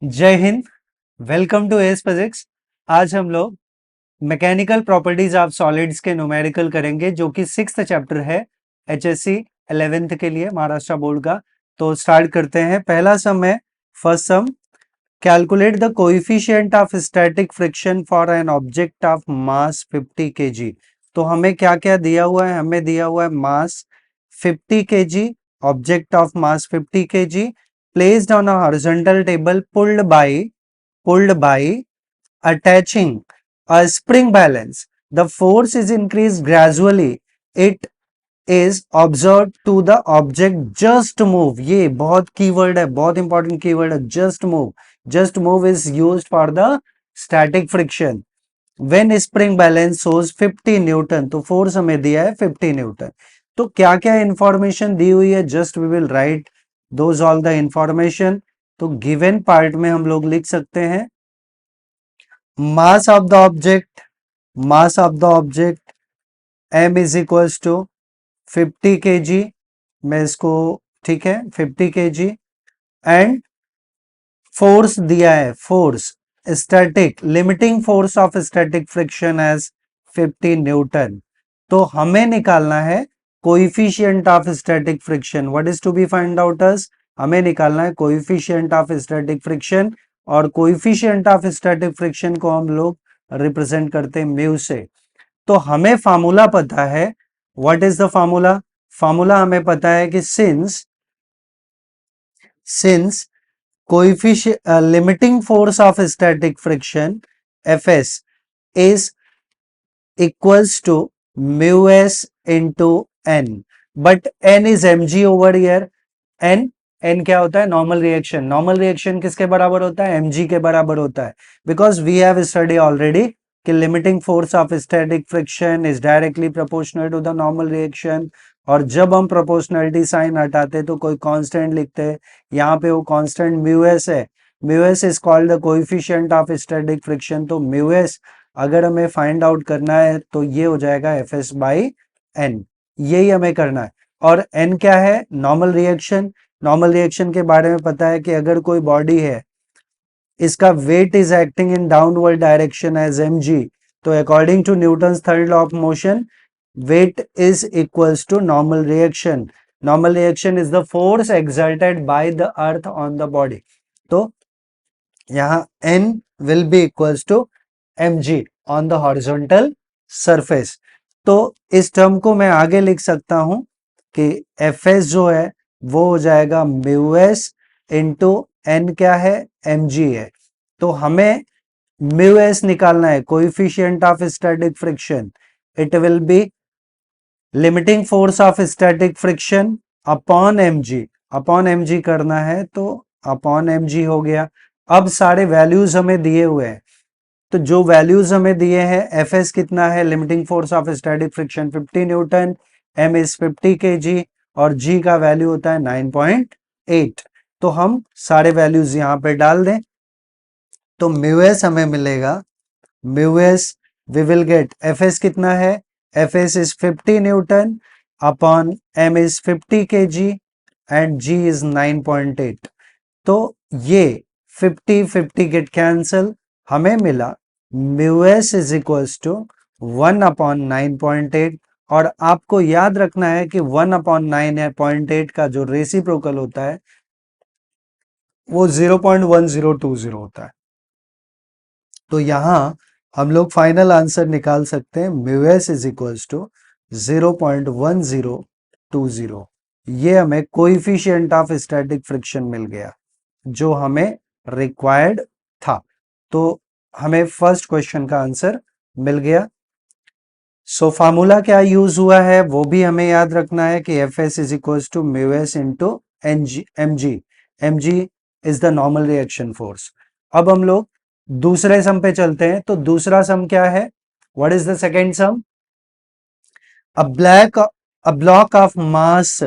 जय हिंद। Welcome to S physics. आज हम लोग मैकेनिकल प्रॉपर्टीज ऑफ सॉलिड्स के न्यूमेरिकल करेंगे, जो कि 6th चैप्टर है एचएससी 11th के लिए महाराष्ट्र बोर्ड का। तो स्टार्ट करते हैं। पहला सम है, first sum, calculate the coefficient of static friction for an object of mass 50 kg। तो हमें क्या क्या दिया हुआ है? हमें दिया हुआ है मास 50 kg, object of mass 50 kg, placed on a horizontal table, pulled by attaching a spring balance. The force is increased gradually. It is observed to the object just move. ये बहुत कीवर्ड है, बहुत इंपॉर्टेंट कीवर्ड है, just move. Just move is used for the static friction. When spring balance shows 50 newton, तो force हमें दिया है 50 newton. तो क्या क्या इंफॉर्मेशन दी हुई है, just we will write those all the information. तो गिवन पार्ट में हम लोग लिख सकते हैं mass of the object, m is equals to 50 kg। मैं इसको, ठीक है, 50 kg। एंड फोर्स दिया है, force static, limiting force of static friction as 50 newton. तो हमें निकालना है coefficient of static friction. What is to be find out us? हमें निकालना है कोएफिशिएंट ऑफ स्टैटिक फ्रिक्शन, और कोएफिशिएंट ऑफ स्टैटिक फ्रिक्शन को हम लोग रिप्रेजेंट करते हैं म्यू से। तो हमें फार्मूला पता है। What is the formula? Formula हमें पता है कि since limiting force of static friction Fs is equals to mu s into n, but n is mg over here. n क्या होता है? Normal reaction. नॉर्मल रिएक्शन किसके बराबर होता है? mg के बराबर होता है, because we have study already कि limiting force of static friction is directly proportional to the normal reaction. और जब हम प्रोपोर्शनलिटी साइन हटाते तो कोई कांस्टेंट लिखते हैं, यहाँ पे वो कांस्टेंट म्यू एस है। Mu S is called the coefficient of static friction. तो म्यू एस अगर हमें फाइंड आउट करना है तो ये हो जाएगा एफ एस बाई एन, यही हमें करना है। और एन क्या है? Normal reaction. नॉर्मल रिएक्शन के बारे में पता है कि अगर कोई बॉडी है, इसका weight is acting in downward direction as M G, तो according to Newton's third law of motion, weight is equals to normal reaction. Normal reaction is the force exerted by the earth on the body. तो यहाँ N will be equals to mg on the horizontal surface. तो इस term को मैं आगे लिख सकता हूं कि Fs जो है वो हो जाएगा म्यू एस इंटू एन, क्या है? mg है। तो हमें म्यू एस निकालना है, coefficient of static friction. It will be limiting force of static friction upon M G करना है, तो अपॉन एम जी हो गया। अब सारे वैल्यूज हमें दिए हुए हैं, तो जो वैल्यूज हमें दिए हैं, एफ एस कितना है? Limiting force of static friction 50 newton, M is 50 kg, और जी का वैल्यू होता है 9.8। तो हम सारे वैल्यूज यहां पे डाल दें, तो म्यू एस हमें मिलेगा, mu S we will get, F S कितना है? F S is 50 newton upon M is 50 kg and G is 9.8। तो ये 50 गेट कैंसल, हमें मिला mu S is equals to 1 upon 9.8। और आपको याद रखना है कि 1 अपॉन 9.8 का जो रेसिप्रोकल होता है वो 0.1020 होता है। तो यहां हम लोग फाइनल आंसर निकाल सकते हैं, mu S is equals to 0.1020। ये हमें कोएफिशिएंट ऑफ स्टैटिक फ्रिक्शन मिल गया जो हमें रिक्वायर्ड था। तो हमें फर्स्ट क्वेश्चन का आंसर मिल गया। सो फार्मूला क्या यूज हुआ है वो भी हमें याद रखना है कि F S is equals to mu S into M G. M G is the normal reaction force. अब हम लोग दूसरे सम पे चलते हैं। तो दूसरा सम क्या है? What is the second sum? a block of mass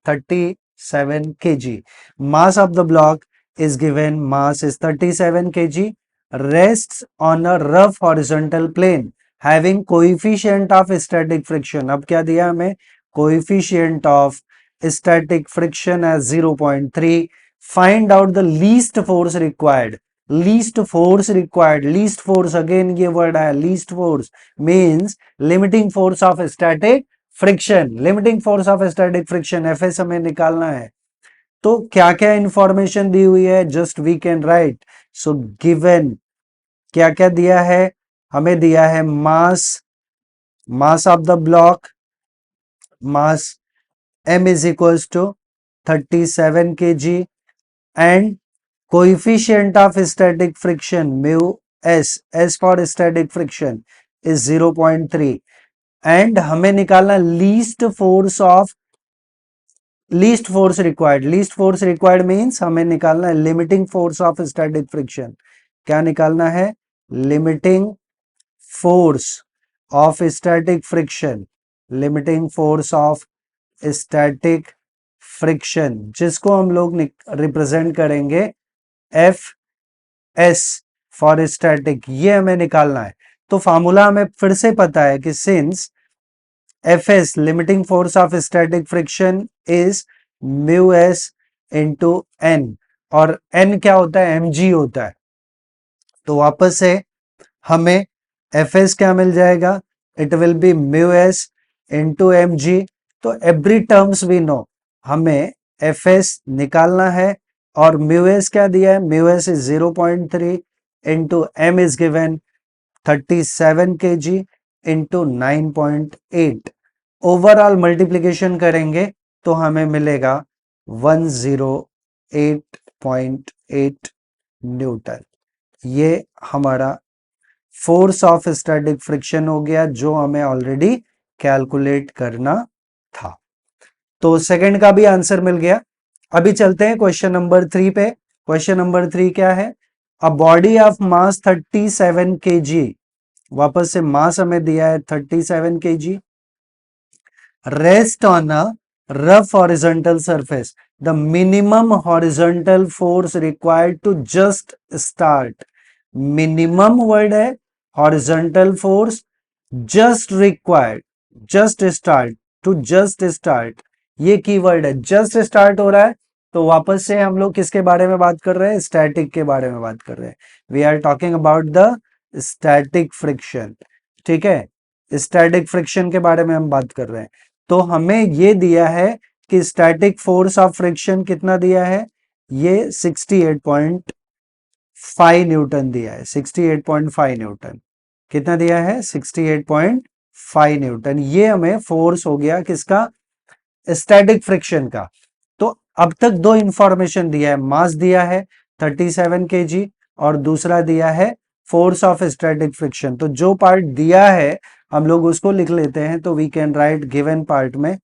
37 kg. Mass of the block is given, mass is 37 kg, rests on a rough horizontal plane having coefficient of static friction. अब क्या दिया हमें? coefficient of static friction as 0.3, find out the least force required. Least force required, least force, again ये word आया, least force means limiting force of static friction. Limiting force of static friction FS हमें निकालना है. तो क्या क्या information दी हुई है, just we can write. So given क्या क्या दिया है, हमें दिया है mass of the block, mass m is equals to 37 kg and coefficient of static friction mu s for static friction is 0.3 and हमें निकालना least force required. Least force required means हमें निकालना है limiting force of static friction. क्या निकालना है, limiting force of static friction. Limiting force of static friction जिसको हम लोग रिप्रेजेंट करेंगे एफ एस फॉर स्टैटिक, ये हमें निकालना है. तो फॉर्मूला हमें फिर से पता है कि since F S limiting force of static friction is mu S into N, और एन क्या होता है, एम जी होता है. तो वापस से हमें एफ एस क्या मिल जाएगा, it will be mu S into M G. तो एवरी टर्म्स वी नो, हमें एफ एस निकालना है और म्यू एस क्या दिया है, mu S is 0.3 into M is given 37 kg into 9.8. Overall multiplication करेंगे तो हमें मिलेगा 108.8 न्यूटन. ये हमारा फोर्स ऑफ स्टैटिक फ्रिक्शन हो गया जो हमें ऑलरेडी कैलकुलेट करना था. तो सेकंड का भी आंसर मिल गया. अभी चलते हैं क्वेश्चन नंबर 3 पे. क्वेश्चन नंबर 3 क्या है, a body of mass 37 kg, वापस से मास हमें दिया है 37 kg, rest on a rough horizontal surface. The minimum horizontal force required to just start. Minimum word है, horizontal force just required, just start, to just start, ये keyword है. Just start हो रहा है तो वापस से हम लोग किसके बारे में बात कर रहे हैं, स्टैटिक के बारे में बात कर रहे हैं. We are talking about the static friction. ठीक है, स्टैटिक फ्रिक्शन के बारे में हम बात कर रहे हैं. तो हमें ये दिया है कि स्टैटिक फोर्स ऑफ फ्रिक्शन कितना दिया है, ये 68.5 न्यूटन दिया है. 68.5 न्यूटन कितना दिया है, 68.5 न्यूटन. ये हमें फोर्स हो गया किसका, स्टैटिक फ्रिक्शन का. तो अब तक दो इंफॉर्मेशन दिया है, मास दिया है 37 kg और दूसरा दिया है फोर्स ऑफ स्टैटिक फ्रिक्शन. तो जो पार्ट दिया है हम लोग उसको लिख लेते हैं. तो we can write given part में,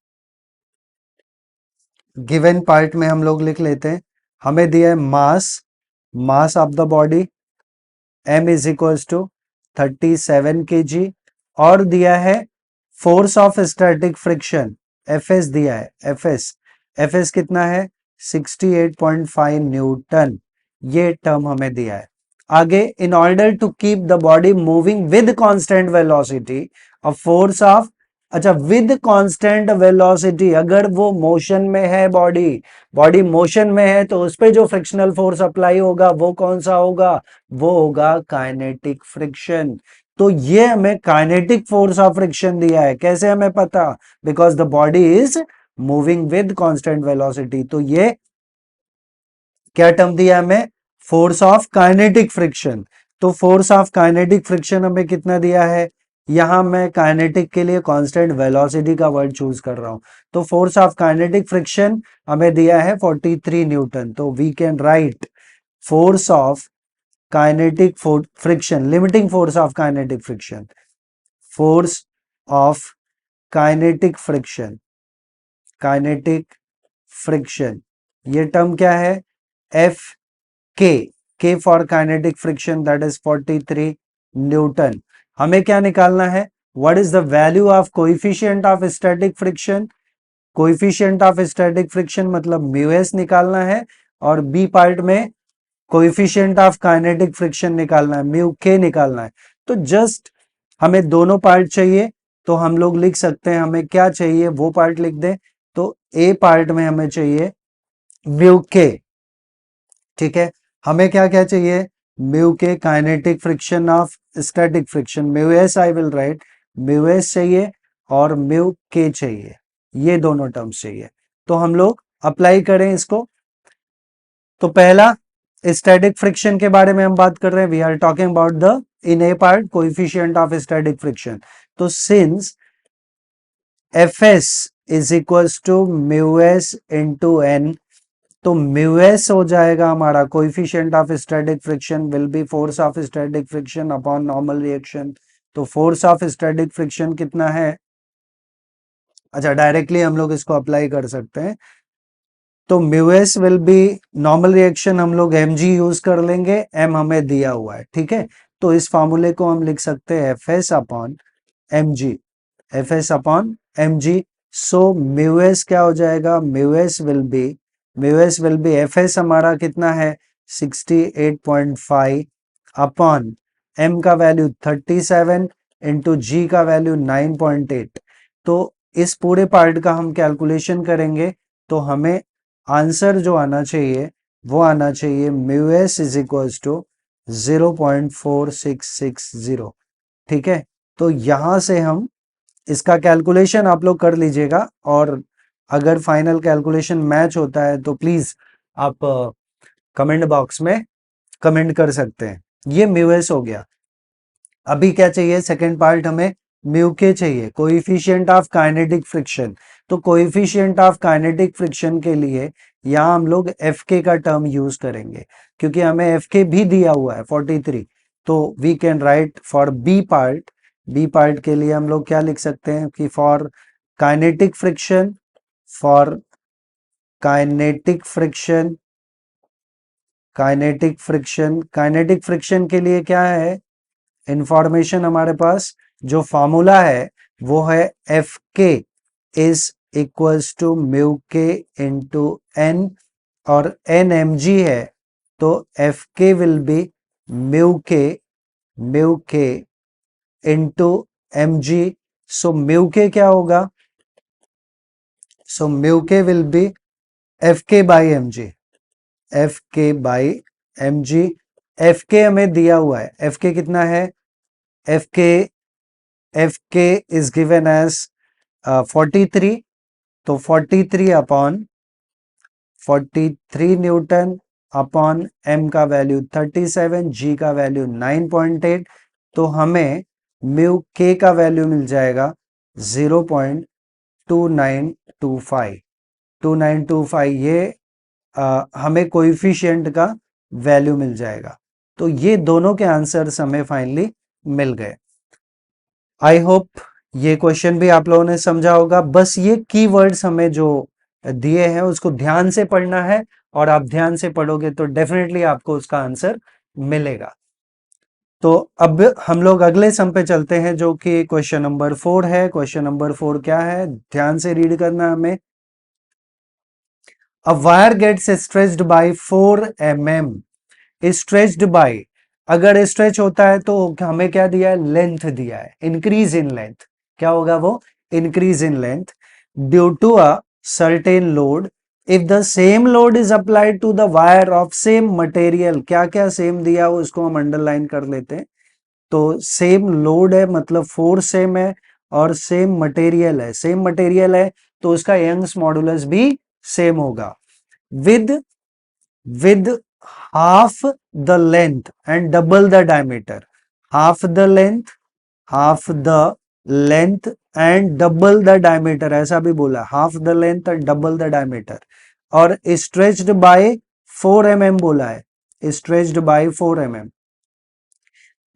गिवन पार्ट में हम लोग लिख लेते हैं, हमें दिया है mass of the body m is equals to 37 kg और दिया है force of static friction Fs दिया है. Fs कितना है, 68.5 न्यूटन. ये टर्म हमें दिया है. आगे, in order to keep the body moving with constant velocity, a force of, अच्छा विद कांस्टेंट वेलोसिटी, अगर वो मोशन में है, बॉडी मोशन में है तो उस पे जो फ्रिक्शनल फोर्स अप्लाई होगा वो कौन सा होगा, वो होगा काइनेटिक फ्रिक्शन. तो ये हमें काइनेटिक फोर्स ऑफ फ्रिक्शन दिया है. कैसे हमें पता, because the body is moving with constant velocity. तो ये क्या टर्म दिया हमें, फोर्स ऑफ काइनेटिक फ्रिक्शन. तो फोर्स ऑफ काइनेटिक फ्रिक्शन हमें कितना दिया है, यहां मैं काइनेटिक के लिए कांस्टेंट वेलोसिटी का वर्ड चूज कर रहा हूं. तो फोर्स ऑफ काइनेटिक फ्रिक्शन हमें दिया है 43 न्यूटन. तो we can write force of kinetic friction, limiting force of kinetic friction, force of kinetic friction, kinetic friction, ये टर्म क्या है, F K for kinetic friction that is 43 newton. हमें क्या निकालना है, what is the value of coefficient of static friction. Coefficient of static friction मतलब mu S निकालना है और बी पार्ट में कोएफिशिएंट ऑफ काइनेटिक फ्रिक्शन निकालना है, म्यू के निकालना है. तो जस्ट हमें दोनों पार्ट चाहिए. तो हम लोग लिख सकते हैं, हमें क्या चाहिए वो पार्ट लिख दें. तो ए पार्ट में हमें चाहिए म्यू के, ठीक है, हमें क्या क्या चाहिए, म्यू के kinetic friction of static friction, mu S I will write, mu S चाहिए और म्यू के चाहिए, ये दोनों टर्म्स चाहिए। तो हम लोग अप्लाई करें इसको। तो पहला स्टैटिक फ्रिक्शन के बारे में हम बात कर रहे हैं, we are talking about the in a part coefficient of static friction. तो since F S is equals to mu S into N, तो म्यू एस हो जाएगा हमारा coefficient of static friction will be force of static friction upon normal reaction. तो force of static friction कितना है, अच्छा directly हम लोग इसको अप्लाई कर सकते हैं। तो mu S will B, normal reaction हम लोग mg यूज कर लेंगे, m हमें दिया हुआ है, ठीक है। तो इस फॉर्मूले को हम लिख सकते हैं F S upon M G, F S upon M G. So mu S क्या हो जाएगा, mu S will be F S हमारा कितना है 68.5 अपॉन m का वैल्यू 37 इंटू जी का वैल्यू 9.8। तो इस पूरे पार्ट का हम कैलकुलेशन करेंगे तो हमें आंसर जो आना चाहिए वो आना चाहिए mu S is equals to 0.4660, ठीक है। तो यहां से हम इसका कैलकुलेशन आप लोग कर लीजिएगा, और अगर फाइनल कैलकुलेशन मैच होता है तो प्लीज आप कमेंट बॉक्स में कमेंट कर सकते हैं। ये म्यू एस हो गया। अभी क्या चाहिए, सेकेंड पार्ट हमें म्यू के चाहिए, कोएफिशिएंट ऑफ काइनेटिक फ्रिक्शन। तो कोएफिशिएंट ऑफ काइनेटिक फ्रिक्शन के लिए यहाँ हम लोग एफ के का टर्म यूज करेंगे, क्योंकि हमें एफ के भी दिया हुआ है 43। तो we can write for B part, B part के लिए हम लोग क्या लिख सकते हैं कि for kinetic friction, for kinetic friction, kinetic friction के लिए क्या है इंफॉर्मेशन हमारे पास, जो फॉर्मूला है वो है F K is equals to mu K into N, और एन एम जी है, तो F K will be mu K into M G. So mu K क्या होगा, so mu K will be F K by M G, F K by M G. F K हमें दिया हुआ है, F के कितना है, F K is given as 43, तो 43 अपॉन 43 न्यूटन अपॉन m का वैल्यू 37, g का वैल्यू 9.8। तो हमें म्यू k का वैल्यू मिल जाएगा 0.2925, 2925 ये हमें कोएफिशिएंट का वैल्यू मिल जाएगा। तो ये दोनों के आंसर्स हमें फाइनली मिल गए। आई होप ये क्वेश्चन भी आप लोगों ने समझा होगा। बस ये कीवर्ड्स हमें जो दिए हैं उसको ध्यान से पढ़ना है, और आप ध्यान से पढ़ोगे तो डेफिनेटली आपको उसका आंसर मिलेगा। तो अब हम लोग अगले सम पे चलते हैं, जो कि क्वेश्चन नंबर 4 है। क्वेश्चन नंबर 4 क्या है, ध्यान से रीड करना हमें। A wire gets stretched by 4 mm, stretched by, अगर स्ट्रेच होता है तो हमें क्या दिया है, लेंथ दिया है, इंक्रीज इन लेंथ। क्या होगा वो, increase in length due to a certain load. If the same load is applied to the wire of same material, क्या क्या सेम दिया हो उसको हम अंडरलाइन कर लेते हैं। तो सेम लोड है मतलब फोर्स सेम है, और सेम मटेरियल है, सेम मटेरियल है तो उसका यंग्स मॉडुलस भी सेम होगा। With half the length and double the diameter, half the length and double the diameter, ऐसा भी बोला, half the length and double the diameter, और stretched by 4 mm बोला है, stretched by 4 mm।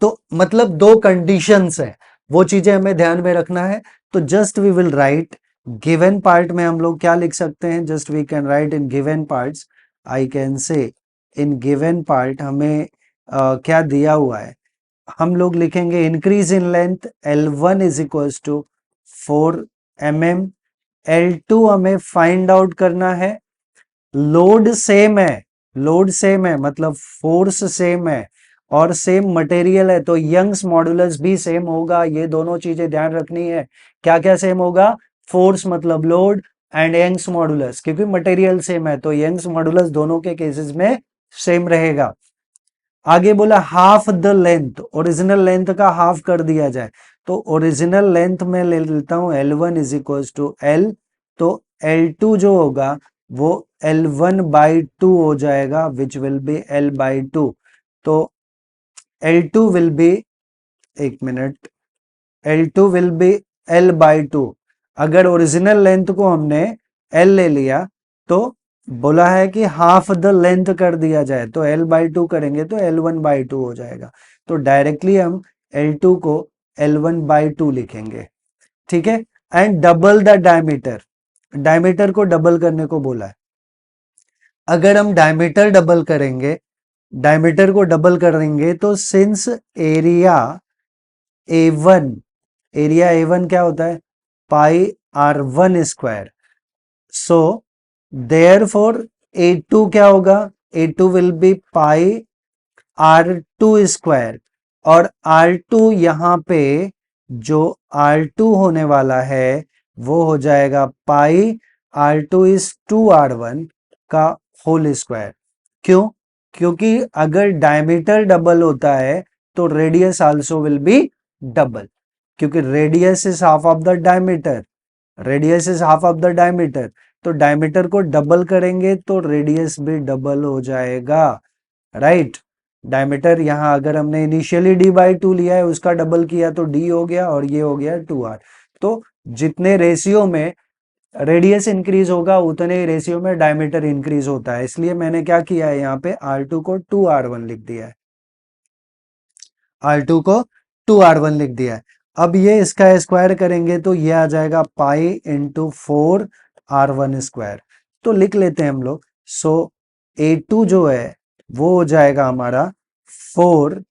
तो मतलब दो कंडीशंस है, वो चीजें हमें ध्यान में रखना है। तो just we will write given part में हम लोग क्या लिख सकते हैं, just we can write in given parts, I can say in given part हमें क्या दिया हुआ है, हम लोग लिखेंगे increase in length L1 is equals to 4 mm, L2 हमें फाइंड आउट करना है, लोड सेम है, लोड सेम है मतलब फोर्स सेम है और सेम मटेरियल है, तो यंग्स मॉडुलस भी सेम होगा। ये दोनों चीजें ध्यान रखनी है। क्या क्या सेम होगा, फोर्स मतलब लोड एंड यंग्स मॉडुलस, क्योंकि मटेरियल सेम है तो यंग्स मॉडुलस दोनों के केसेस में सेम रहेगा। आगे बोला half the length, original length का हाफ कर दिया जाए, तो ओरिजिनल लेंथ में ले लेता हूं L1 is equal to L, तो L2 जो होगा वो L1/2 हो जाएगा, विच विल बी L/2। तो L2 विल बी, एक minute, L2 will be L/2। अगर ओरिजिनल लेंथ को हमने L ले लिया तो बोला है कि हाफ द लेंथ कर दिया जाए, तो L/2 करेंगे तो L1/2 हो जाएगा। तो डायरेक्टली हम L2 को L1/2 लिखेंगे, ठीक है। And double the diameter, diameter को डबल करने को बोला है। अगर हम डायमीटर डबल करेंगे, डायमीटर को डबल करेंगे तो since area A1, area A1 क्या होता है, पाई R1 square, so therefore A2 क्या होगा, A2 will be pi R2 square, और R2 यहाँ पे जो R2 होने वाला है वो हो जाएगा पाई R2 इज 2R1 का होल स्क्वायर। क्यों, क्योंकि अगर डायमीटर डबल होता है तो radius also will be double, क्योंकि radius is half of the diameter, radius is half of the diameter, तो डायमीटर को डबल करेंगे तो रेडियस भी डबल हो जाएगा, राइट। डायमीटर यहां अगर हमने इनिशियली D/2 लिया है उसका डबल किया तो D हो गया, और ये हो गया 2R। तो जितने रेशियो में रेडियस इंक्रीज होगा उतने ही रेशियो में डायमीटर इंक्रीज होता है, इसलिए मैंने क्या किया है यहाँ पे R2 को 2R1 लिख दिया है, R2 को 2R1 लिख दिया है। अब ये इसका स्क्वायर करेंगे तो ये आ जाएगा पाई इंटू 4R1 स्क्वायर, तो लिख लेते हैं हम लोग। सो A2 जो है वो हो जाएगा हमारा 4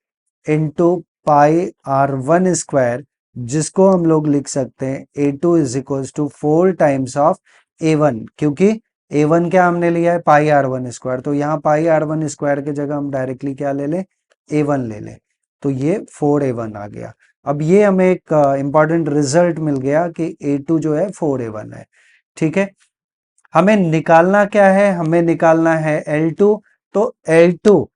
इंटू पाई R1 स्क्वायर, जिसको हम लोग लिख सकते हैं A2 is equal to 4 times of A1, क्योंकि A1 क्या हमने लिया है, पाई R1 स्क्वायर, तो यहाँ पाई R1 स्क्वायर की जगह हम डायरेक्टली क्या ले लें, A1 ले लें, तो ये 4A1 आ गया। अब ये हमें एक इंपॉर्टेंट रिजल्ट मिल गया कि A2 जो है 4A1 है, ठीक है। हमें निकालना क्या है, हमें निकालना है L2, तो L2,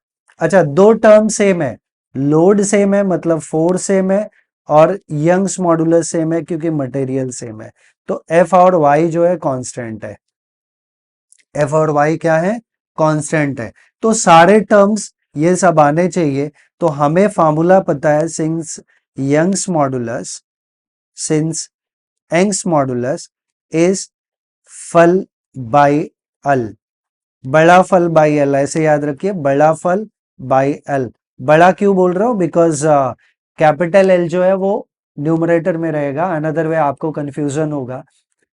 अच्छा दो टर्म सेम है, लोड सेम है मतलब 4 सेम है, और यंग्स मॉडुलस सेम है क्योंकि मटेरियल सेम है, तो F और Y जो है कांस्टेंट है, F और Y क्या है, कांस्टेंट है। तो सारे टर्म्स ये सब आने चाहिए, तो हमें फॉर्मूला पता है, since Young's modulus, since Young's modulus is F L by A L, बड़ा फल बाई एल, ऐसे याद रखिए, बड़ा फल बाई एल। बड़ा क्यों बोल रहा हूं, बिकॉज कैपिटल एल जो है वो न्यूमरेटर में रहेगा, अनदर वे आपको कंफ्यूजन होगा,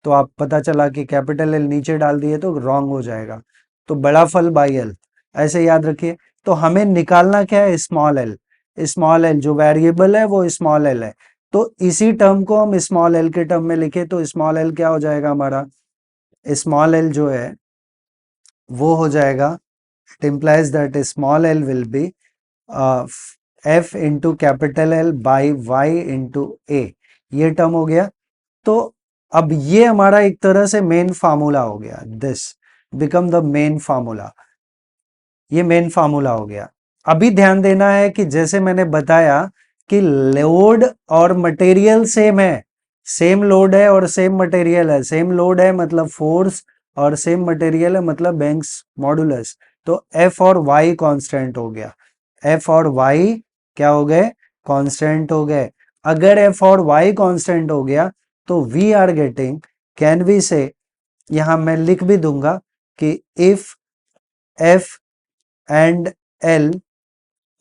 तो आप पता चला कि कैपिटल एल नीचे डाल दिए तो रॉन्ग हो जाएगा, तो बड़ा फल बाई एल ऐसे याद रखिए। तो हमें निकालना क्या है, स्मॉल एल, स्मॉल एल जो वेरिएबल है वो स्मॉल एल है, तो इसी टर्म को हम स्मॉल एल के टर्म में लिखे तो स्मॉल एल क्या हो जाएगा हमारा, स्मॉल एल जो है वो हो जाएगा, it implies that small l will be f into capital L by Y into A, ये टर्म हो गया। तो अब ये हमारा एक तरह से मेन फार्मूला हो गया, this become the main formula, ये मेन फार्मूला हो गया। अभी ध्यान देना है कि जैसे मैंने बताया कि लोड और मटेरियल सेम है, सेम लोड है और सेम मटेरियल है, सेम लोड है मतलब फोर्स और सेम मटेरियल है मतलब यंग्स मॉडुलस, तो एफ और वाई कांस्टेंट हो गया, एफ और वाई क्या हो गए, कांस्टेंट हो गए। अगर एफ और वाई कांस्टेंट हो गया तो we are getting, can we say, यहां मैं लिख भी दूंगा कि if F and L,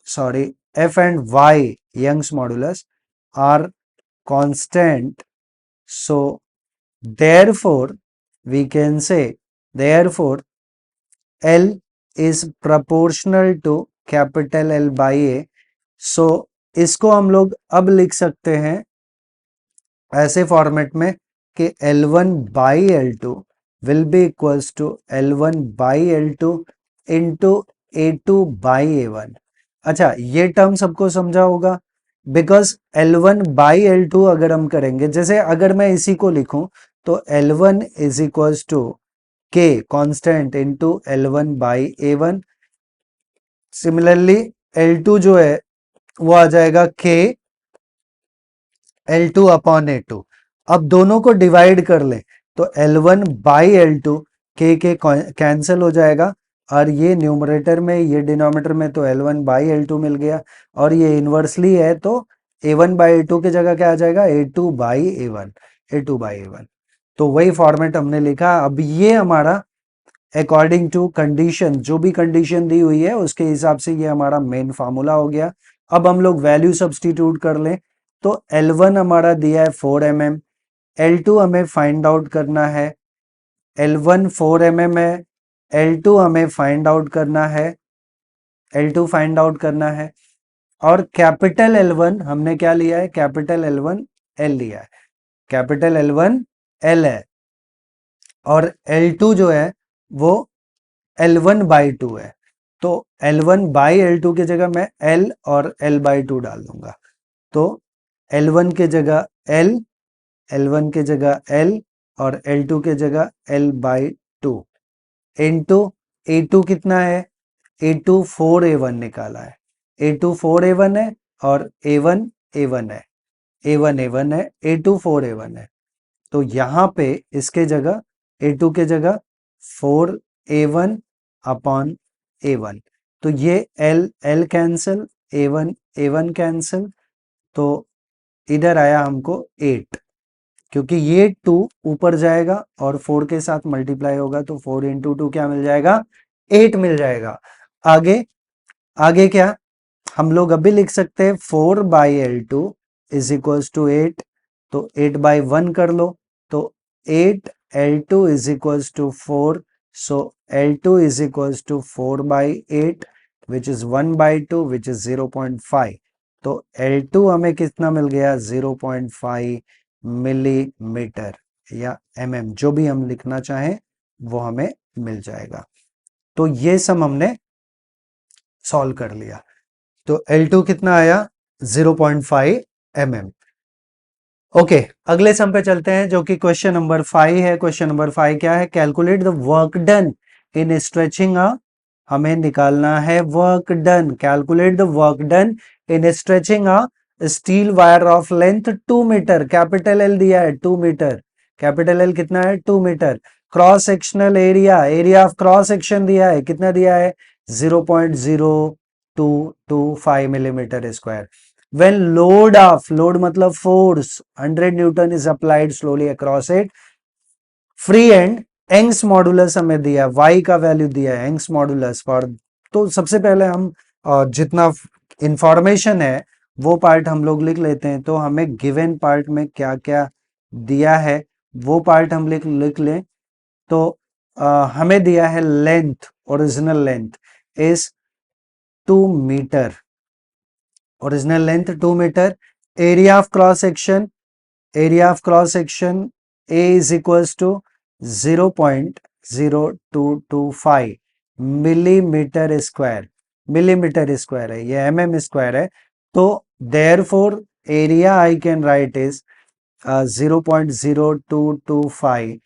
sorry, F and Y Young's modulus are constant, so therefore we can say, therefore L is proportional to capital L by A, so इसको हम लोग अब लिख सकते हैं ऐसे फॉर्मेट में कि L1 by L2 will be equals to L1 by L2 into A2 by A1। अच्छा ये टर्म सबको समझा होगा, बिकॉज L1 by L2 अगर हम करेंगे, जैसे अगर मैं इसी को लिखूं तो L1 is equals to K constant into L1 by A1, similarly L2 जो है वो आ जाएगा K L2 अपॉन A2। अब दोनों को डिवाइड कर लें तो L1 by L2, K cancel हो जाएगा और ये न्यूमरेटर में ये डिनोमिनेटर में तो L1 बाई L2 मिल गया और ये इन्वर्सली है तो A1 बाई A2 की जगह क्या आ जाएगा A2 by A1, A2 by A1। तो वही फॉर्मेट हमने लिखा। अब ये हमारा अकॉर्डिंग टू कंडीशन, जो भी कंडीशन दी हुई है उसके हिसाब से ये हमारा मेन फार्मूला हो गया। अब हम लोग वैल्यू सब्स्टिट्यूट कर लें तो L1 हमारा दिया है 4 mm, L2 हमें फाइंड आउट करना है, L1 4 mm है, L2 हमें फाइंड आउट करना है, L2 फाइंड आउट करना है। और कैपिटल L1 हमने क्या लिया है, कैपिटल L1 L लिया है, कैपिटल L1 L है और L2 जो है वो L1 बाई 2 है। तो L1 बाई L2 की जगह मैं L और L बाई 2 डाल दूंगा। तो L1 के जगह L, L1 के जगह L और L2 के जगह L बाई 2 इंटू A2 कितना है, A2 4A1 निकाला है, A2 4A1 है और A1 A1 है, A1 A1 है, A2 4A1 है। तो यहाँ पे इसके जगह A2 के जगह 4A1 अपॉन A1, तो ये L L cancel, A1 A1 cancel, तो इधर आया हमको 8, क्योंकि ये 2 ऊपर जाएगा और 4 के साथ मल्टीप्लाई होगा तो 4 इंटू 2 क्या मिल जाएगा, 8 मिल जाएगा। आगे आगे क्या हम लोग अभी लिख सकते हैं 4 by L2 is equals to 8, तो 8 बाई 1 कर लो तो 8 L2 is equals to 4, so L2 is equals to 4 by 8 which is 1 by 2 which is 0.5। तो L2 हमें कितना मिल गया, 0.5 मिलीमीटर या mm, जो भी हम लिखना चाहें वो हमें मिल जाएगा। तो ये सब हमने सॉल्व कर लिया। तो L2 कितना आया, 0.5 mm। ओके, अगले सम पे चलते हैं जो कि क्वेश्चन नंबर 5 है। क्वेश्चन नंबर 5 क्या है, calculate the work done in stretching a, हमें निकालना है work done, calculate the work done in stretching a steel wire of length 2 metre, capital L दिया है 2 मीटर, कैपिटल L कितना है 2 मीटर। Cross sectional area, area of cross section दिया है, कितना दिया है 0.0225 millimetre square. when load of, load मतलब force 100 newton is applied slowly across it, free end young's modulus हमें दिया है, y का वैल्यू दिया है एंग्स मॉडुलस फॉर। तो सबसे पहले हम जितना इंफॉर्मेशन है वो पार्ट हम लोग लिख लेते हैं। तो हमें गिवन पार्ट में क्या क्या दिया है वो पार्ट हम लिख लें। तो हमें दिया है length, original length is 2 metre, original length 2 metre. Area of cross section, area of cross section A is equals to 0.0225 millimetre square, millimetre square है, ये mm स्क्वायर है। तो therefore area I can write is 0.0225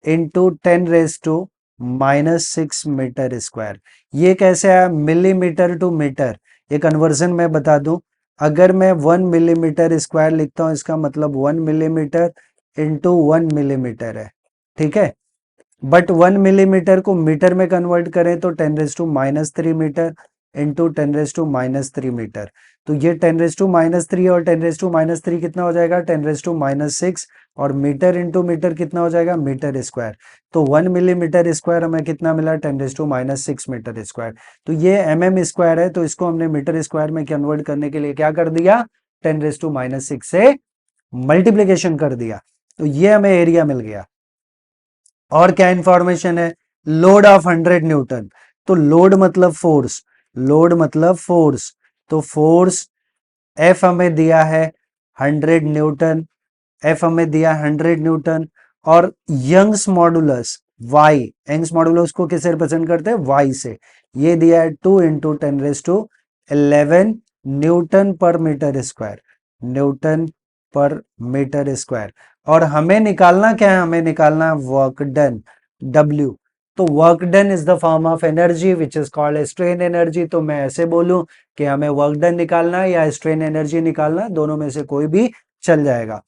into 10⁻⁻6 metre square. ये कैसे आया, millimetre to metre, ये conversion मैं बता दूं। अगर मैं 1 मिलीमीटर स्क्वायर लिखता हूं इसका मतलब 1 मिलीमीटर इंटू 1 मिलीमीटर है, ठीक है। बट 1 मिलीमीटर को मीटर में कन्वर्ट करें तो 10⁻³ मीटर इंटू 10⁻³ मीटर। तो ये 10⁻³ और 10⁻³ कितना हो जाएगा 10⁻⁻6, और मीटर इंटू मीटर कितना हो जाएगा मीटर स्क्वायर। तो 1 मिलीमीटर स्क्वायर हमें कितना मिला 10⁻6 मीटर स्क्वायर। तो ये mm स्क्वायर है, तो इसको हमने मीटर स्क्वायर में कन्वर्ट करने के लिए क्या कर दिया 10⁻6 से मल्टीप्लीकेशन कर दिया। तो ये हमें एरिया मिल गया। और क्या इंफॉर्मेशन है, लोड ऑफ 100 न्यूटन, तो लोड मतलब फोर्स, लोड मतलब फोर्स, तो फोर्स F हमें दिया है 100 न्यूटन, F हमें दिया 100 न्यूटन। और Young's modulus Y, Young's modulus को किससे रिप्रेजेंट करते हैं Y से, ये दिया है 2 into 10⁻11 newton per metre square, Newton per metre square. और हमें निकालना क्या है, हमें निकालना वर्क डन W, तो work done is the form of energy which is called strain energy. तो मैं ऐसे बोलूं कि हमें वर्क डन निकालना है या स्ट्रेन एनर्जी निकालना, दोनों में से कोई भी चल जाएगा।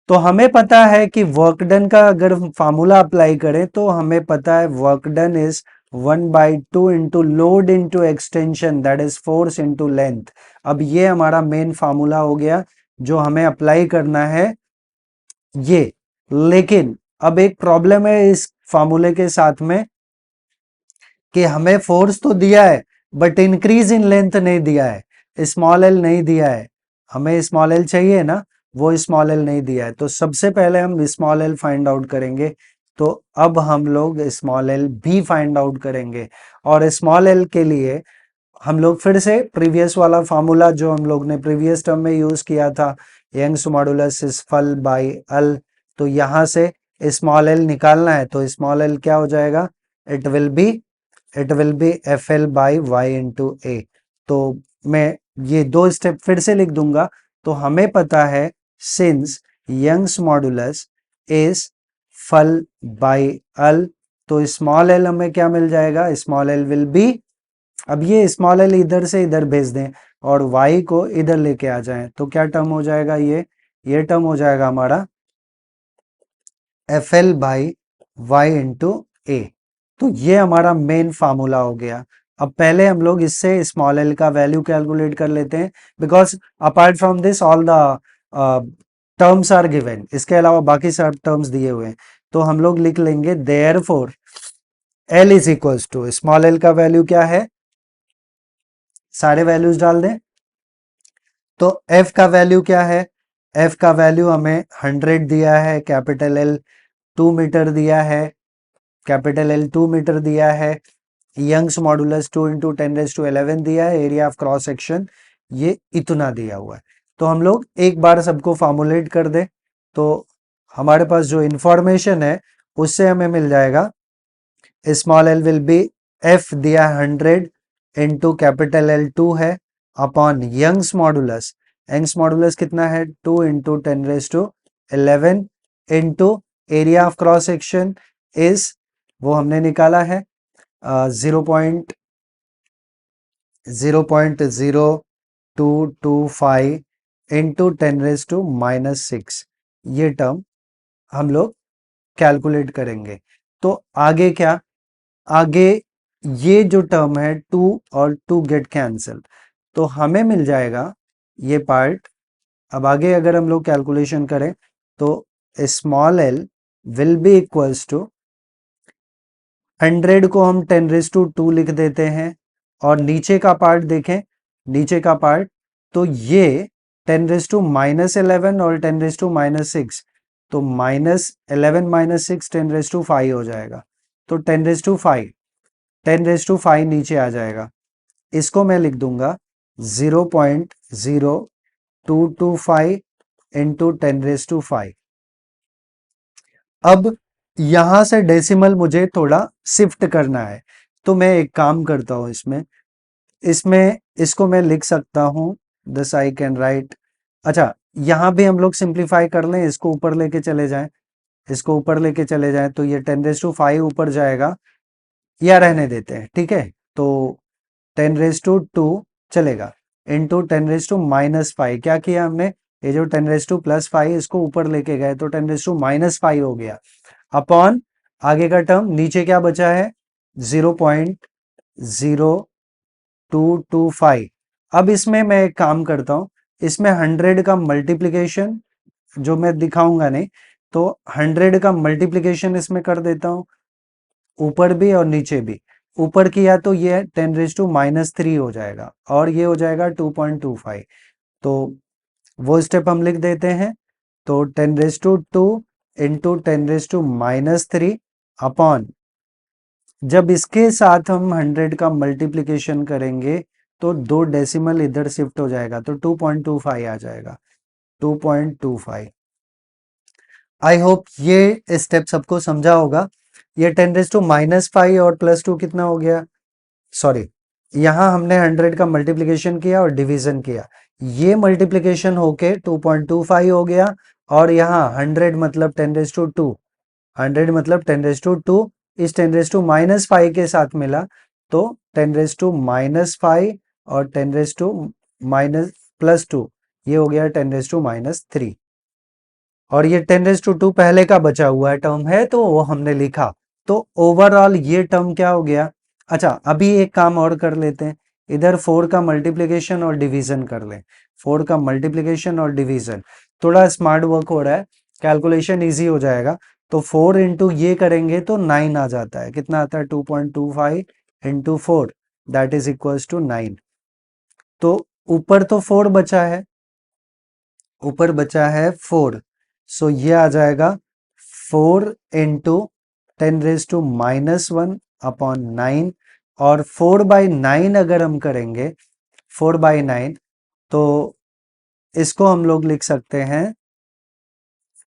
तो हमें पता है कि वर्क डन का अगर फार्मूला अप्लाई करें तो हमें पता है work done is 1/2 into load into extension that is force into length. अब ये हमारा मेन फार्मूला हो गया जो हमें अप्लाई करना है ये। लेकिन अब एक प्रॉब्लम है इस फार्मूले के साथ में कि हमें फोर्स तो दिया है बट इंक्रीज इन लेंथ नहीं दिया है, स्मॉल एल नहीं दिया है। हमें स्मॉल एल चाहिए ना, वो स्मॉल एल नहीं दिया है। तो सबसे पहले हम स्मॉल एल फाइंड आउट करेंगे। तो अब हम लोग स्मॉल एल भी फाइंड आउट करेंगे, और स्मॉल एल के लिए हम लोग फिर से प्रीवियस वाला फार्मूला जो हम लोग ने प्रीवियस टर्म में यूज किया था, Young's modulus is F L by L. तो यहां से स्मॉल एल निकालना है, तो स्मॉल एल क्या हो जाएगा, it will be F L by Y into A. तो मैं ये दो स्टेप फिर से लिख दूंगा। तो हमें पता है since Young's modulus is F L by L, तो स्मॉल एल हमें क्या मिल जाएगा, स्मॉल एल विल बी, अब ये स्मॉल एल इधर से इधर भेज दें और y को इधर लेके आ जाएं, तो क्या टर्म हो जाएगा, ये टर्म हो जाएगा हमारा F L by Y into A. तो ये हमारा मेन फार्मूला हो गया। अब पहले हम लोग इससे स्मॉल एल का वैल्यू कैलकुलेट कर लेते हैं, because apart from this all the terms are given, इसके अलावा बाकी सब टर्म्स दिए हुए हैं। तो हम लोग लिख लेंगे therefore L is equals to, small L का वैल्यू क्या है, सारे वैल्यूज डाल दें। तो f का वैल्यू क्या है, f का वैल्यू हमें 100 दिया है, कैपिटल L 2 मीटर दिया है, कैपिटल L 2 मीटर दिया है, यंग्स मॉडुलस 2 इंटू 10⁻11 दिया है, एरिया ऑफ क्रॉस सेक्शन ये इतना दिया हुआ है। तो हम लोग एक बार सबको फॉर्मुलेट कर दे, तो हमारे पास जो इंफॉर्मेशन है उससे हमें मिल जाएगा small L will be F दिया 100 इंटू कैपिटल एल 2 है अपॉन यंग्स मॉडुलस कितना है 2 into 10⁻11 into area of cross section is, वो हमने निकाला है 0.0225 इंटू 10⁻⁻6, ये टर्म हम लोग कैलकुलेट करेंगे। तो आगे क्या, आगे ये जो टर्म है 2 और 2 गेट कैंसिल, तो हमें मिल जाएगा ये पार्ट। अब आगे अगर हम लोग कैलकुलेशन करें तो small L will be equals to 100 को हम 10⁻2 लिख देते हैं, और नीचे का पार्ट देखें, नीचे का पार्ट तो ये 10⁻11 और 10⁻6, तो -11 -6 10⁻5 हो जाएगा। तो 10⁻5 नीचे आ जाएगा, इसको मैं लिख दूंगा 0.0225 इंटू 10⁻5। अब यहां से डेसिमल मुझे थोड़ा शिफ्ट करना है, तो मैं एक काम करता हूं, इसमें इसमें इसको मैं लिख सकता हूं दिस आई कैन राइट। अच्छा, यहां भी हम लोग सिंप्लीफाई कर लें, इसको ऊपर लेके चले जाएं, इसको ऊपर लेके चले जाएं, तो ये 10⁻5 ऊपर जाएगा, या रहने देते हैं, ठीक है। तो 10⁻2 चलेगा इंटू 10⁻⁻5, क्या किया हमने, ये जो 10⁻+5 इसको ऊपर लेके गए तो 10⁻5 हो गया, अपॉन आगे का टर्म नीचे क्या बचा है 0.0225। अब इसमें मैं एक काम करता हूं, इसमें 100 का मल्टीप्लीकेशन जो मैं दिखाऊंगा नहीं, तो 100 का मल्टीप्लीकेशन इसमें कर देता हूं, ऊपर भी और नीचे भी। ऊपर किया तो ये 10⁻³ हो जाएगा, और ये हो जाएगा 2.25। तो वो स्टेप हम लिख देते हैं। तो 10⁻² इंटू 10⁻³ अपॉन, जब इसके साथ हम 100 का मल्टीप्लीकेशन करेंगे तो 2 डेसिमल इधर शिफ्ट हो जाएगा, तो 2.25 आ जाएगा, 2.25। आई होप ये स्टेप सबको समझा होगा। ये 10⁻⁻5 और +2 कितना हो गया, सॉरी, यहां हमने 100 का मल्टीप्लिकेशन किया और डिवीजन किया, ये मल्टीप्लिकेशन होके 2.25 हो गया, और यहाँ 100 मतलब 10⁻², 100 मतलब 10⁻², इस 10⁻⁵ के साथ मिला, तो 10⁻⁵ और 10⁻⁻², ये हो गया 10⁻⁻3। और ये 10⁻² पहले का बचा हुआ टर्म है तो वो हमने लिखा। तो ओवरऑल ये टर्म क्या हो गया। अच्छा, अभी एक काम और कर लेते हैं, इधर 4 का मल्टीप्लिकेशन और डिवीजन कर लें। 4 का मल्टीप्लिकेशन और डिवीजन, थोड़ा स्मार्ट वर्क हो रहा है, कैलकुलेशन इजी हो जाएगा। तो 4 इंटू ये करेंगे तो 9 आ जाता है। कितना आता है? 2.25 into 4, that is equals to 9। तो ऊपर तो 4 बचा है, ऊपर बचा है 4, सो ये आ जाएगा 4 इंटू 10⁻⁻1 अपॉन 9। और 4/9 अगर हम करेंगे, 4/9, तो इसको हम लोग लिख सकते हैं,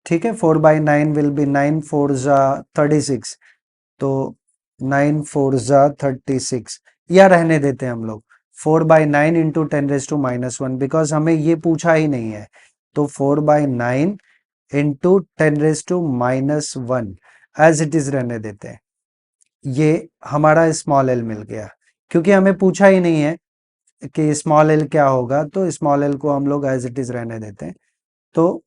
ठीक है। 4/9 विल बी 9 4 जा 36, तो 9 4 जा 36, या रहने देते हैं हम लोग 4/9 इंटू 10⁻⁻1, बिकॉज हमें ये पूछा ही नहीं है। तो 4/9 इंटू 10⁻⁻1 एज इट इज रहने देते हैं। ये हमारा स्मॉल एल मिल गया, क्योंकि हमें पूछा ही नहीं है कि स्मॉल एल क्या होगा, तो स्मॉल एल को हम लोग एज इट इज रहने देते हैं। तो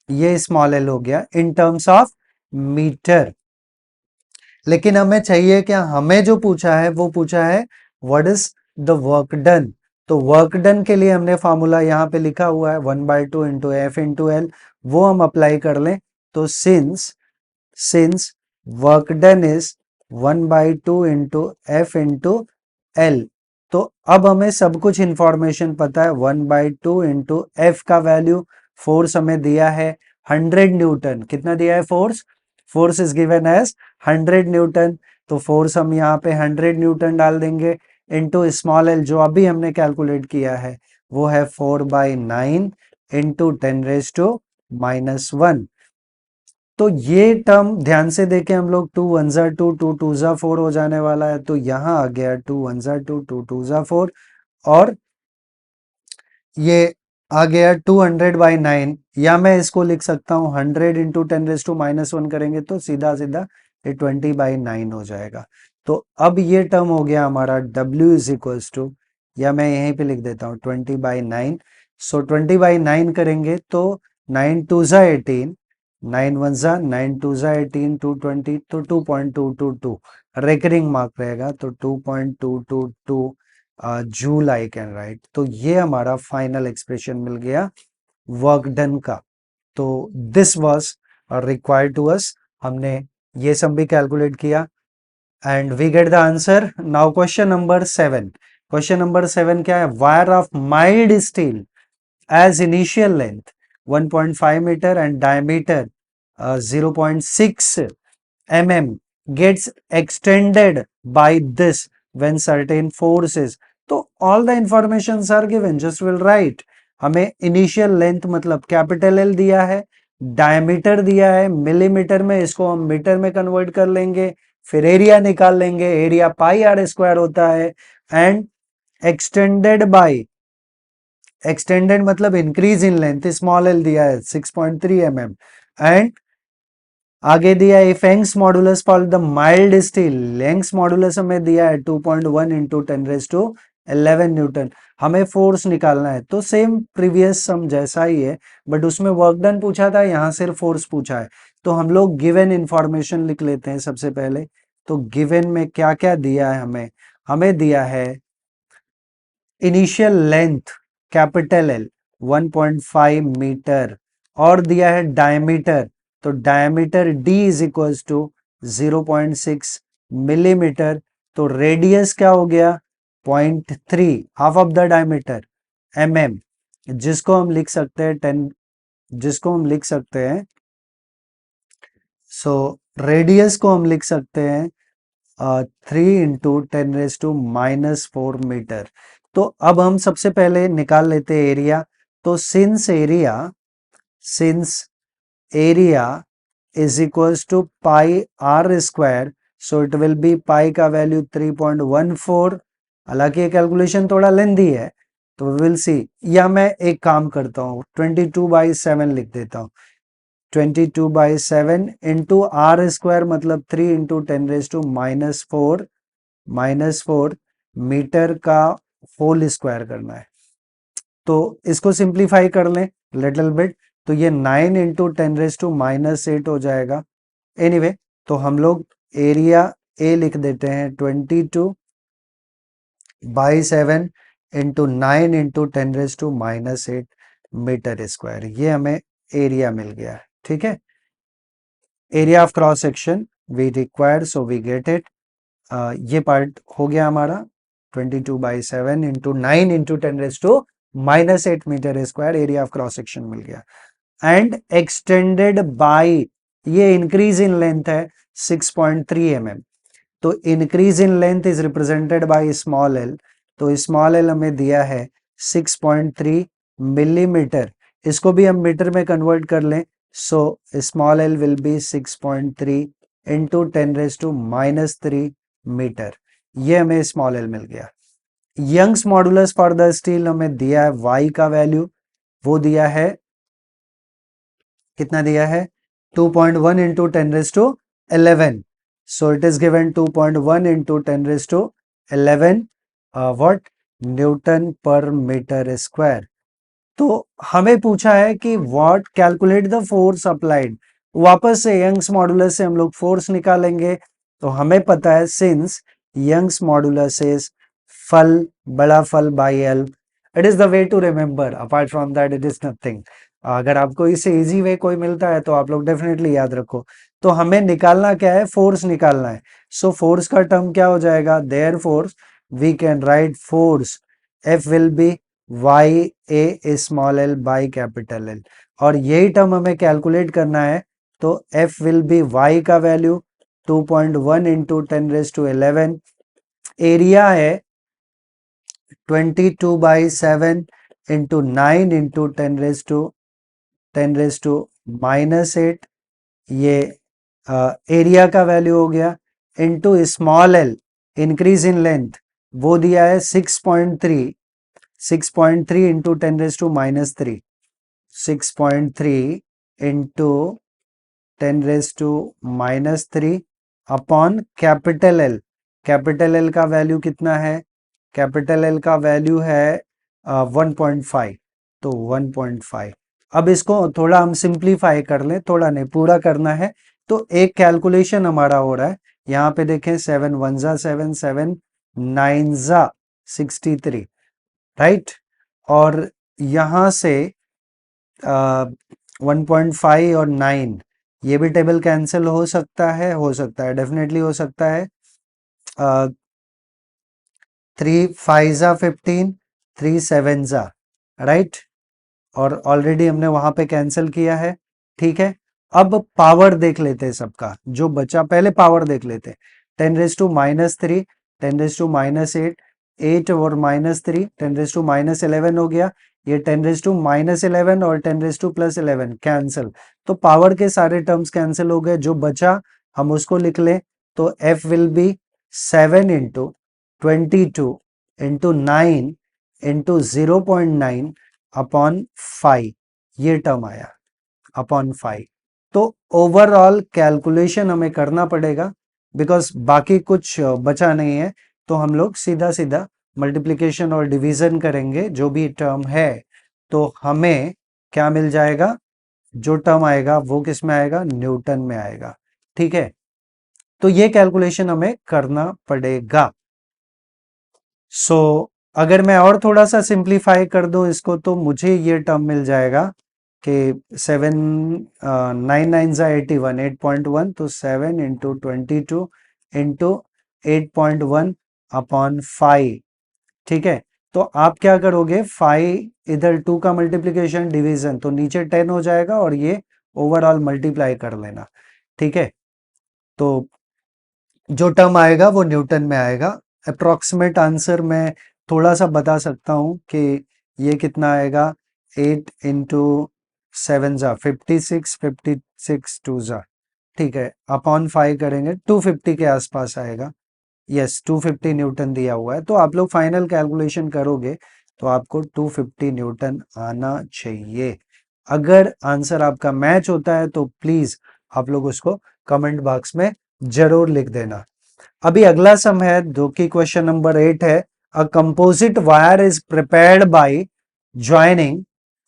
ये स्मॉल एल हो गया इन टर्म्स ऑफ मीटर। लेकिन हमें चाहिए क्या? हमें जो पूछा है वो पूछा है what is the work done. तो वर्क डन के लिए हमने फॉर्मूला यहाँ पे लिखा हुआ है 1/2 इंटू एफ इंटू एल, वो हम अप्लाई कर लें। तो since work done is 1/2 into F into L, तो अब हमें सब कुछ इंफॉर्मेशन पता है। 1/2 इंटू एफ का वैल्यू, फोर्स हमें दिया है 100 न्यूटन। कितना दिया है force? Force is given as 100 newton. तो फोर्स हम यहाँ पे 100 न्यूटन डाल देंगे इंटू स्मॉल एल जो अभी हमने कैलकुलेट किया है, वो है 4/9 इंटू 10⁻⁻1। तो ये टर्म ध्यान से देखें हम लोग, 2 1 जा 2, 2 2 जा 4 हो जाने वाला है। तो यहाँ आ गया 2 1 जा 2, 2 2 जा 4, और ये आ गया 200/9, या मैं इसको लिख सकता हूँ 100 इंटू 10⁻⁻1 करेंगे तो सीधा सीधा ये 20/9 हो जाएगा। तो अब ये टर्म हो गया हमारा W इज इक्वल्स टू, या मैं यहीं पे लिख देता हूँ 20/9। सो 20/9 करेंगे तो 9 2 जा 18, 9 1 जा 9 2 जा 18, 220, तो 2.222 रेकरिंग मार्क रहेगा, तो 2.222 जूल आई कैन राइट। तो ये हमारा फाइनल एक्सप्रेशन मिल गया वर्क डन का। तो this was required to us, हमने ये सब भी कैलकुलेट किया and we get the answer. Now question number 7। Question number 7 क्या है? Wire of mild steel as initial length 1.5 meter and diameter 0.6 mm gets extended by this when certain forces. तो all the informations are given, just will write. हमें initial length मतलब capital L दिया है, diameter दिया है millimetre में, इसको हम मीटर में कन्वर्ट कर लेंगे, फिर एरिया निकाल लेंगे, एरिया πr² होता है, एंड एक्सटेंडेड बाय, एक्सटेंडेड मतलब increase in length, small L दिया है 6.3 mm, एंड आगे दिया है if Young's modulus for the mild steel, Young's modulus हमें दिया है 2.1 इंटू 10⁻11 न्यूटन। हमें फोर्स निकालना है, तो सेम प्रीवियस सम जैसा ही है, बट उसमें वर्क डन पूछा था, यहाँ सिर्फ फोर्स पूछा है। तो हम लोग गिवन इंफॉर्मेशन लिख लेते हैं सबसे पहले। तो गिवन में क्या क्या दिया है हमें? हमें दिया है initial length capital L 1.5 metre, और दिया है डायमीटर, तो diameter D is equals to 0.6 millimetre. तो रेडियस क्या हो गया? 0.3, half of the diameter, mm, जिसको हम लिख सकते हैं 10, जिसको हम लिख सकते हैं, सो रेडियस को हम लिख सकते हैं 3 इंटू 10⁻⁻4 मीटर। तो अब हम सबसे पहले निकाल लेते हैं एरिया। तो since area is equals to πr², so it will be pi का वैल्यू 3.14। हालांकि ये कैलकुलेशन थोड़ा लेंदी है, तो वी विल सी, या मैं एक काम करता हूँ 22/7 लिख देता हूँ, 22/7 इंटू आर स्क्वायर मतलब 3 इंटू 10⁻⁴ मीटर का होल स्क्वायर करना है। तो इसको सिंप्लीफाई कर लें लिटिल बिट, तो ये 9 इंटू 10⁻⁻8 हो जाएगा। एनीवे तो हम लोग एरिया ए लिख देते हैं 22/7 इंटू 9 इंटू 10⁻⁻8 मीटर स्क्वायर। ये हमें एरिया मिल गया। ठीक है, area of cross section we required, so we get it. ये पार्ट हो गया हमारा 22/7 into 9 into 10⁻⁻8 metre square area of cross section मिल गया। एंड एक्सटेंडेड बाय, ये इंक्रीज इन लेंथ है 6.3 mm, तो increase in length is represented by small L, तो स्मॉल एल हमें दिया है 6.3 मिलीमीटर। इसको भी हम मीटर में कन्वर्ट कर लें, so small L will be 6.3 into 10⁻³ metre. ये हमें स्मॉल एल मिल गया। Young's modulus for the steel हमें दिया है y का वैल्यू, वो दिया है, कितना दिया है 2.1 into 10⁻11, so it is given 2.1 into 10⁻11 what Newton per metre square. तो हमें पूछा है कि what calculate the force applied, वापस से यंग्स मॉडुलस से हम लोग फोर्स निकालेंगे। तो हमें पता है since Young's modulus is F L बड़ा F L by L, it is the way to remember, apart from that it is nothing. अगर आपको इससे इजी वे कोई मिलता है तो आप लोग डेफिनेटली याद रखो। तो हमें निकालना क्या है, फोर्स निकालना है। सो फोर्स का टर्म क्या हो जाएगा, there force we can write force F will be Y A small L by capital L, और यही टर्म हमें कैलकुलेट करना है। तो एफ विल बी वाई का वैल्यू 2.1 इंटू 10⁻11, एरिया है 22/7 इंटू 9 इंटू 10⁻⁻8, ये एरिया का वैल्यू हो गया, into small L increase in length वो दिया है 6.3 into 10⁻³ 6.3 into 10⁻³ upon capital L. Capital L का वैल्यू कितना है, कैपिटल एल का वैल्यू है 1.5, तो 1.5। अब इसको थोड़ा हम सिंप्लीफाई कर लें, थोड़ा नहीं पूरा करना है। तो एक कैलकुलेशन हमारा हो रहा है, यहाँ पे देखें 7 1 जा 7 7 9 जा 63, राइट। और यहाँ से 1.5 और 9 ये भी टेबल कैंसिल हो सकता है, डेफिनेटली हो सकता है। 3 5 जा 15, 3 7 जा, राइट, और ऑलरेडी हमने वहां पे कैंसिल किया है। ठीक है, अब पावर देख लेते हैं सबका, जो बचा पहले पावर देख लेते हैं। 10⁻³ 10⁻8, 8 और -3 10⁻11 हो गया। ये 10⁻11 और 10⁻+11 कैंसिल, तो पावर के सारे टर्म्स कैंसिल हो गए। जो बचा हम उसको लिख लें, तो F will be 7 into 22 into 9 into 0.9 upon 5, ये टर्म आया अपॉन 5। तो ओवरऑल कैलकुलेशन हमें करना पड़ेगा, बिकॉज बाकी कुछ बचा नहीं है, तो हम लोग सीधा सीधा मल्टीप्लिकेशन और डिवीजन करेंगे जो भी टर्म है। तो हमें क्या मिल जाएगा, जो टर्म आएगा वो किस में आएगा, न्यूटन में आएगा। ठीक है, तो ये कैलकुलेशन हमें करना पड़ेगा। सो अगर मैं और थोड़ा सा सिंप्लीफाई कर दूं इसको, तो मुझे ये टर्म मिल जाएगा कि 7 9 9 जा 81 8.1, तो 7 इंटू 22 इंटू 8.1 अपॉन 5। ठीक है, तो आप क्या करोगे, 5 इधर 2 का मल्टीप्लीकेशन डिवीजन, तो नीचे 10 हो जाएगा और ये ओवरऑल मल्टीप्लाई कर लेना। ठीक है, तो जो टर्म आएगा वो न्यूटन में आएगा। अप्रोक्सीमेट आंसर मैं थोड़ा सा बता सकता हूँ कि ये कितना आएगा, 8 इंटू 7 जा 56, 56 2 जा, ठीक है, अपॉन 5 करेंगे 250 के आसपास आएगा। यस, 250 न्यूटन दिया हुआ है, तो आप लोग फाइनल कैलकुलेशन करोगे तो आपको 250 न्यूटन आना चाहिए। अगर आंसर आपका मैच होता है तो प्लीज आप लोग उसको कमेंट बॉक्स में जरूर लिख देना। अभी अगला सम है जो कि क्वेश्चन नंबर 8 है। A composite wire is prepared by joining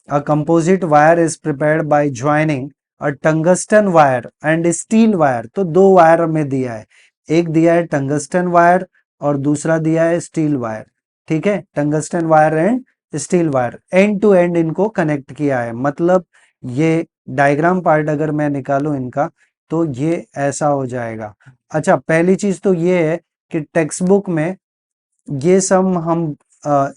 a composite wire is prepared by joining a tungsten wire and steel wire. तो दो वायर हमें दिया है, एक दिया है टंगस्टन वायर और दूसरा दिया है स्टील वायर। ठीक है, tungsten wire and steel wire end to end इनको कनेक्ट किया है। मतलब ये डायग्राम पार्ट अगर मैं निकालूं इनका तो ये ऐसा हो जाएगा। अच्छा, पहली चीज तो ये है कि टेक्स्ट बुक में ये सम हम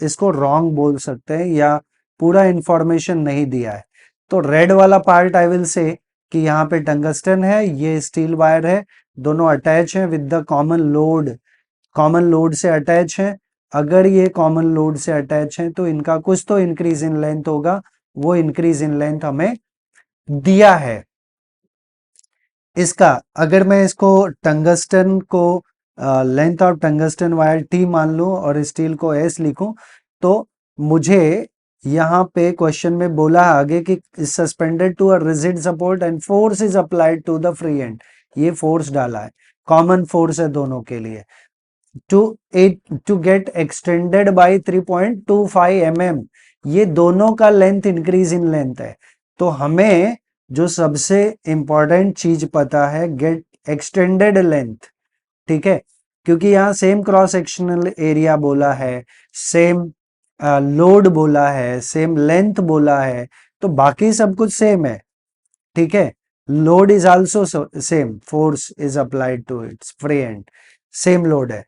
इसको रॉन्ग बोल सकते हैं या पूरा इंफॉर्मेशन नहीं दिया है। तो रेड वाला पार्ट आई विल से कि यहाँ पे टंगस्टन है, ये स्टील वायर है, दोनों अटैच हैं विद द कॉमन लोड से अटैच हैं। अगर ये कॉमन लोड से अटैच हैं तो इनका कुछ तो इंक्रीज इन लेंथ होगा, वो इंक्रीज इन लेंथ हमें दिया है। इसका अगर मैं इसको टंगस्टन को length of tungsten wire T मान लूं और स्टील को एस लिखूं तो मुझे यहाँ पे क्वेश्चन में बोला आगे कि suspended to a rigid support and force is applied to the free end. ये फोर्स डाला है, कॉमन फोर्स है दोनों के लिए। To to get extended by 3.25 mm। ये दोनों का लेंथ इंक्रीज इन लेंथ है। तो हमें जो सबसे इंपॉर्टेंट चीज पता है, गेट एक्सटेंडेड लेंथ। ठीक है, क्योंकि यहाँ सेम क्रॉस सेक्शनल एरिया बोला है, सेम लोड बोला है, सेम लेंथ बोला है, तो बाकी सब कुछ सेम है। ठीक है, load is also same, force is applied to its free end, same load है।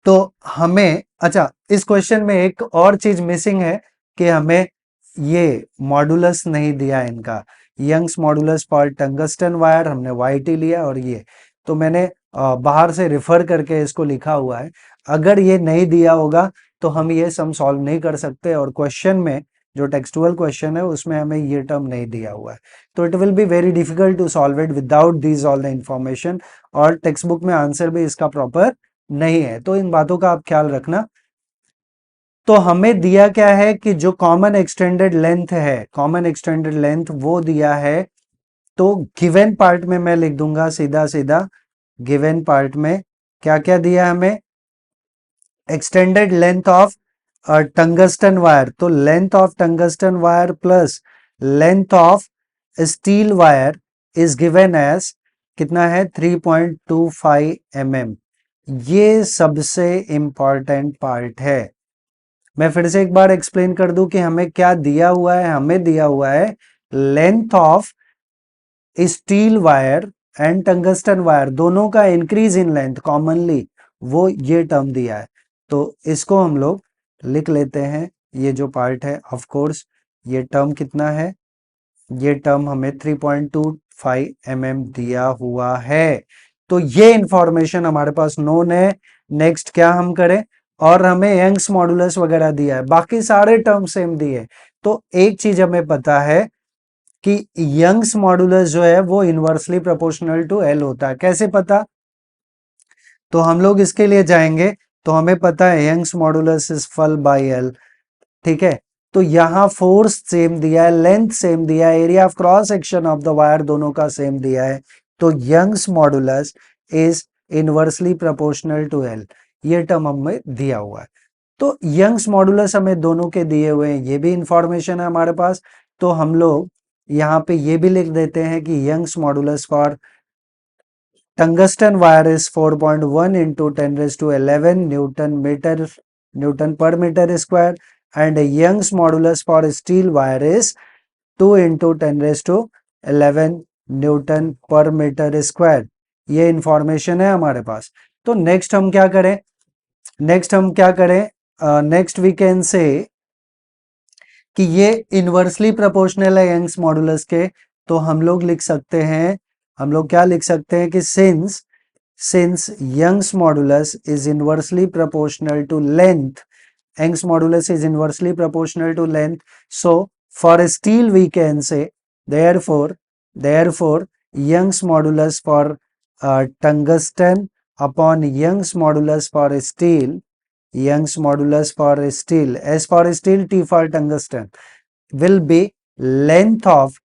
तो हमें अच्छा इस क्वेश्चन में एक और चीज मिसिंग है कि हमें ये मॉडुलस नहीं दिया इनका, Young's modulus for tungsten wire हमने वाईटी लिया और ये तो मैंने बाहर से रिफर करके इसको लिखा हुआ है। अगर ये नहीं दिया होगा तो हम ये सम सॉल्व नहीं कर सकते, और क्वेश्चन में जो टेक्सटुअल क्वेश्चन है उसमें हमें ये टर्म नहीं दिया हुआ है, तो it will be very difficult to solve it without these all the information. और टेक्स्ट बुक में आंसर भी इसका प्रॉपर नहीं है, तो इन बातों का आप ख्याल रखना। तो हमें दिया क्या है कि जो कॉमन एक्सटेंडेड लेंथ है, कॉमन एक्सटेंडेड लेंथ वो दिया है। तो गिवन पार्ट में मैं लिख दूंगा सीधा सीधा, गिवन पार्ट में क्या क्या दिया हमें, extended length of tungsten wire, तो length of tungsten wire plus length of steel wire is given as कितना है 3.25 mm। ये सबसे इंपॉर्टेंट पार्ट है। मैं फिर से एक बार एक्सप्लेन कर दूं कि हमें क्या दिया हुआ है। हमें दिया हुआ है length of steel wire and tungsten wire, दोनों का इंक्रीज इन लेंथ कॉमनली, वो ये टर्म दिया है। तो इसको हम लोग लिख लेते हैं, ये जो पार्ट है ऑफ कोर्स ये टर्म कितना है, ये टर्म हमें 3.25 mm दिया हुआ है। तो ये इंफॉर्मेशन हमारे पास नोन है। नेक्स्ट क्या हम करें, और हमें यंग्स मॉडुलस वगैरह दिया है, बाकी सारे टर्म सेम दिए। तो एक चीज हमें पता है कि यंग्स मॉडुलस जो है वो इनवर्सली प्रोपोर्शनल टू एल होता है। कैसे पता, तो हम लोग इसके लिए जाएंगे, तो हमें पता है Young's modulus is FL by L. ठीक है, तो यहां फोर्स सेम दिया है, लेंथ सेम दिया है, area of cross section of the wire दोनों का सेम दिया है। तो Young's modulus is inversely proportional to L, ये टर्म हमें दिया हुआ है। तो यंग्स मॉडुलस हमें दोनों के दिए हुए हैं, ये भी इंफॉर्मेशन है हमारे पास। तो हम लोग यहाँ पे ये भी लिख देते हैं कि Young's modulus for tungsten wire is 4.1 into 10 raised to 11 Newton per meter square, and Young's modulus for steel wire is 2 into 10 raised to 11 Newton per meter square। ये इंफॉर्मेशन है हमारे पास। तो नेक्स्ट हम क्या करें, नेक्स्ट वी कैन से कि ये inversely proportional है यंग्स मॉडुलस के। तो हम लोग लिख सकते हैं, हम लोग क्या लिख सकते हैं कि since Young's modulus is inversely proportional to length, Young's modulus is inversely proportional to length, so for steel we can say therefore Young's modulus for tungsten upon Young's modulus for steel, Young's modulus for steel, S for steel, T for tungsten will be length of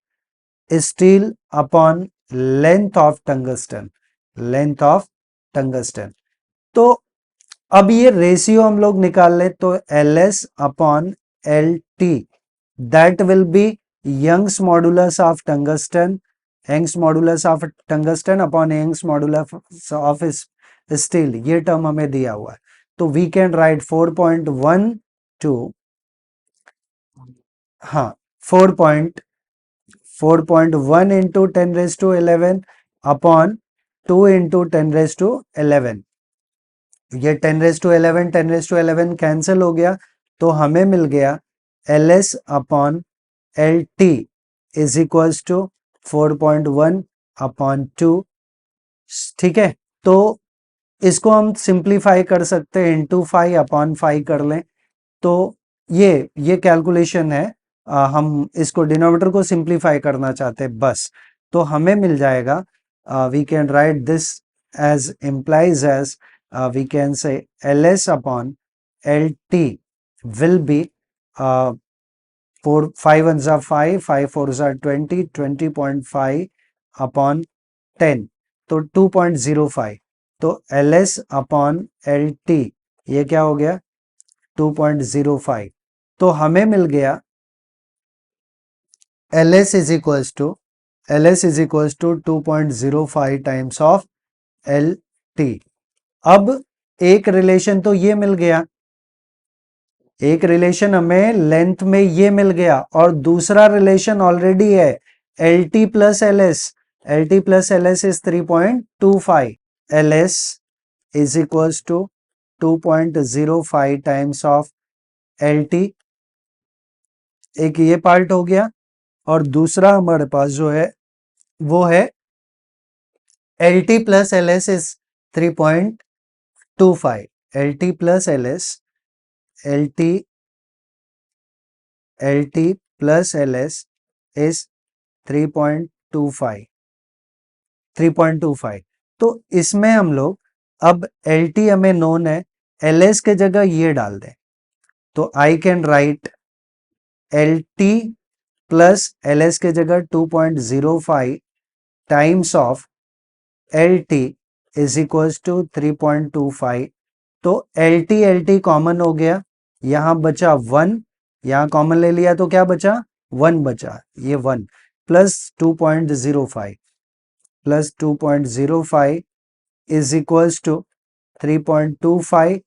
steel upon length of tungsten, length of tungsten. तो अब ये ratio हम लोग निकाल ले तो LS upon LT, that will be Young's modulus of tungsten, Young's modulus of tungsten upon Young's modulus of steel, ये term हमें दिया हुआ है। तो वी कैन राइट 4.12, हाँ 4.1 इंटू 10⁻11 अपॉन 2 इंटू 10⁻11, ये 10⁻11 10⁻11 कैंसिल हो गया, तो हमें मिल गया LS upon LT is equals to 4.1 upon 2। ठीक है, तो इसको हम सिंप्लीफाई कर सकते हैं, इंटू 5 अपॉन 5 कर लें, तो ये कैलकुलेशन है। हम इसको डिनोमिनेटर को सिंप्लीफाई करना चाहते हैं बस, तो हमें मिल जाएगा, we can write this as implies as we can say LS upon LT will be 5 ones are 5, 5 fours are 20, 20.5 upon 10, तो 2.05, तो LS upon LT ये क्या हो गया 2.05, तो हमें मिल गया LS is equals to 2.05 times of LT। अब एक रिलेशन तो ये मिल गया, एक रिलेशन हमें लेंथ में ये मिल गया, और दूसरा रिलेशन ऑलरेडी है LT plus LS, LT plus LS is 3.25, LS is equals to 2.05 times of LT, एक ये पार्ट हो गया, और दूसरा हमारे पास जो है वो है LT plus LS is 3.25, LT plus LS, LT plus LS is 3.25, तो इसमें हम लोग अब LT हमें नोन है, LS के जगह ये डाल दें, तो I can write LT plus LS के जगह 2.05 times of LT is equals to 3.25, तो LT कॉमन हो गया, यहां बचा 1, यहां कॉमन ले लिया तो क्या बचा 1 बचा, ये 1 plus 2.05 plus 2.05 is equals to 3.25,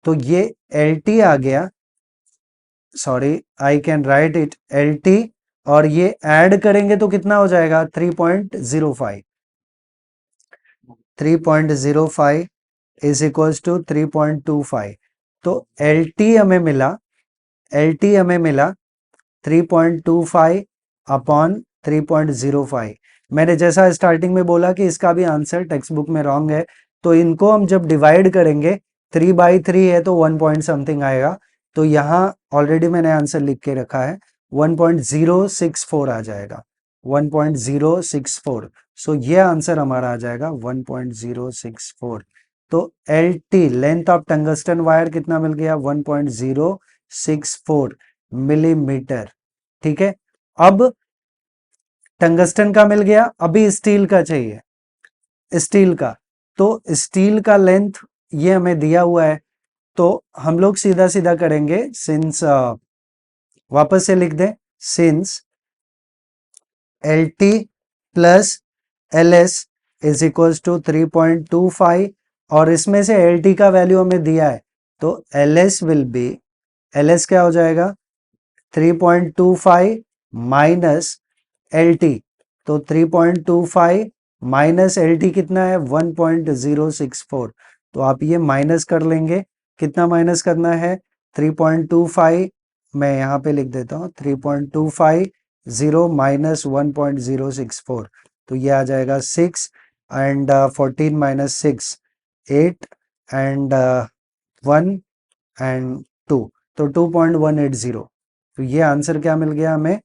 तो ये LT आ गया, sorry I can write it LT, और ये ऐड करेंगे तो कितना हो जाएगा 3.05, 3.05 इज इक्वल्स टू 3.25, तो LT हमें मिला 3.25 अपॉन 3.05। मैंने जैसा स्टार्टिंग में बोला कि इसका भी आंसर टेक्स्ट बुक में रॉन्ग है, तो इनको हम जब डिवाइड करेंगे 3/3 है तो 1 पॉइंट समथिंग आएगा, तो यहाँ ऑलरेडी मैंने आंसर लिख के रखा है 1.064 आ जाएगा, 1.064, सो ये आंसर हमारा आ जाएगा 1.064। तो LT length of tungsten wire कितना मिल गया 1.064 मिलीमीटर। ठीक है, अब टंगस्टन का मिल गया, अभी स्टील का चाहिए, स्टील का, तो स्टील का लेंथ ये हमें दिया हुआ है, तो हम लोग सीधा सीधा करेंगे, सिंस वापस से लिख दें, since LT plus LS is equals to 3.25, और इसमें से LT का वैल्यू हमें दिया है, तो LS विल बी, LS क्या हो जाएगा 3.25 माइनस LT, तो 3.25 माइनस LT कितना है 1.064, तो आप ये माइनस कर लेंगे, कितना माइनस करना है 3.25, मैं यहाँ पे लिख देता हूँ 3.25 0 माइनस 1.064, तो ये आ जाएगा 6 एंड 14 माइनस 6 8 एंड 1 एंड 2, तो 2.180, तो ये आंसर क्या मिल गया हमें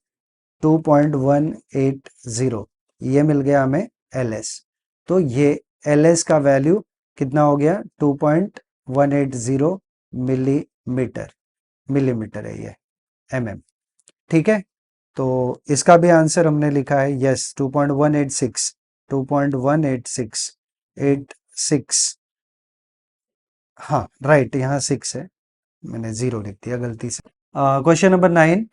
2.180, ये मिल गया हमें LS, तो ये LS का वैल्यू कितना हो गया 2.180 मिलीमीटर, मिलीमीटर है ये mm, ठीक है। तो इसका भी आंसर हमने लिखा है यस 2.186 2.18686 हाँ राइट, यहाँ 6 है, मैंने 0 लिख दिया गलती से। क्वेश्चन नंबर 9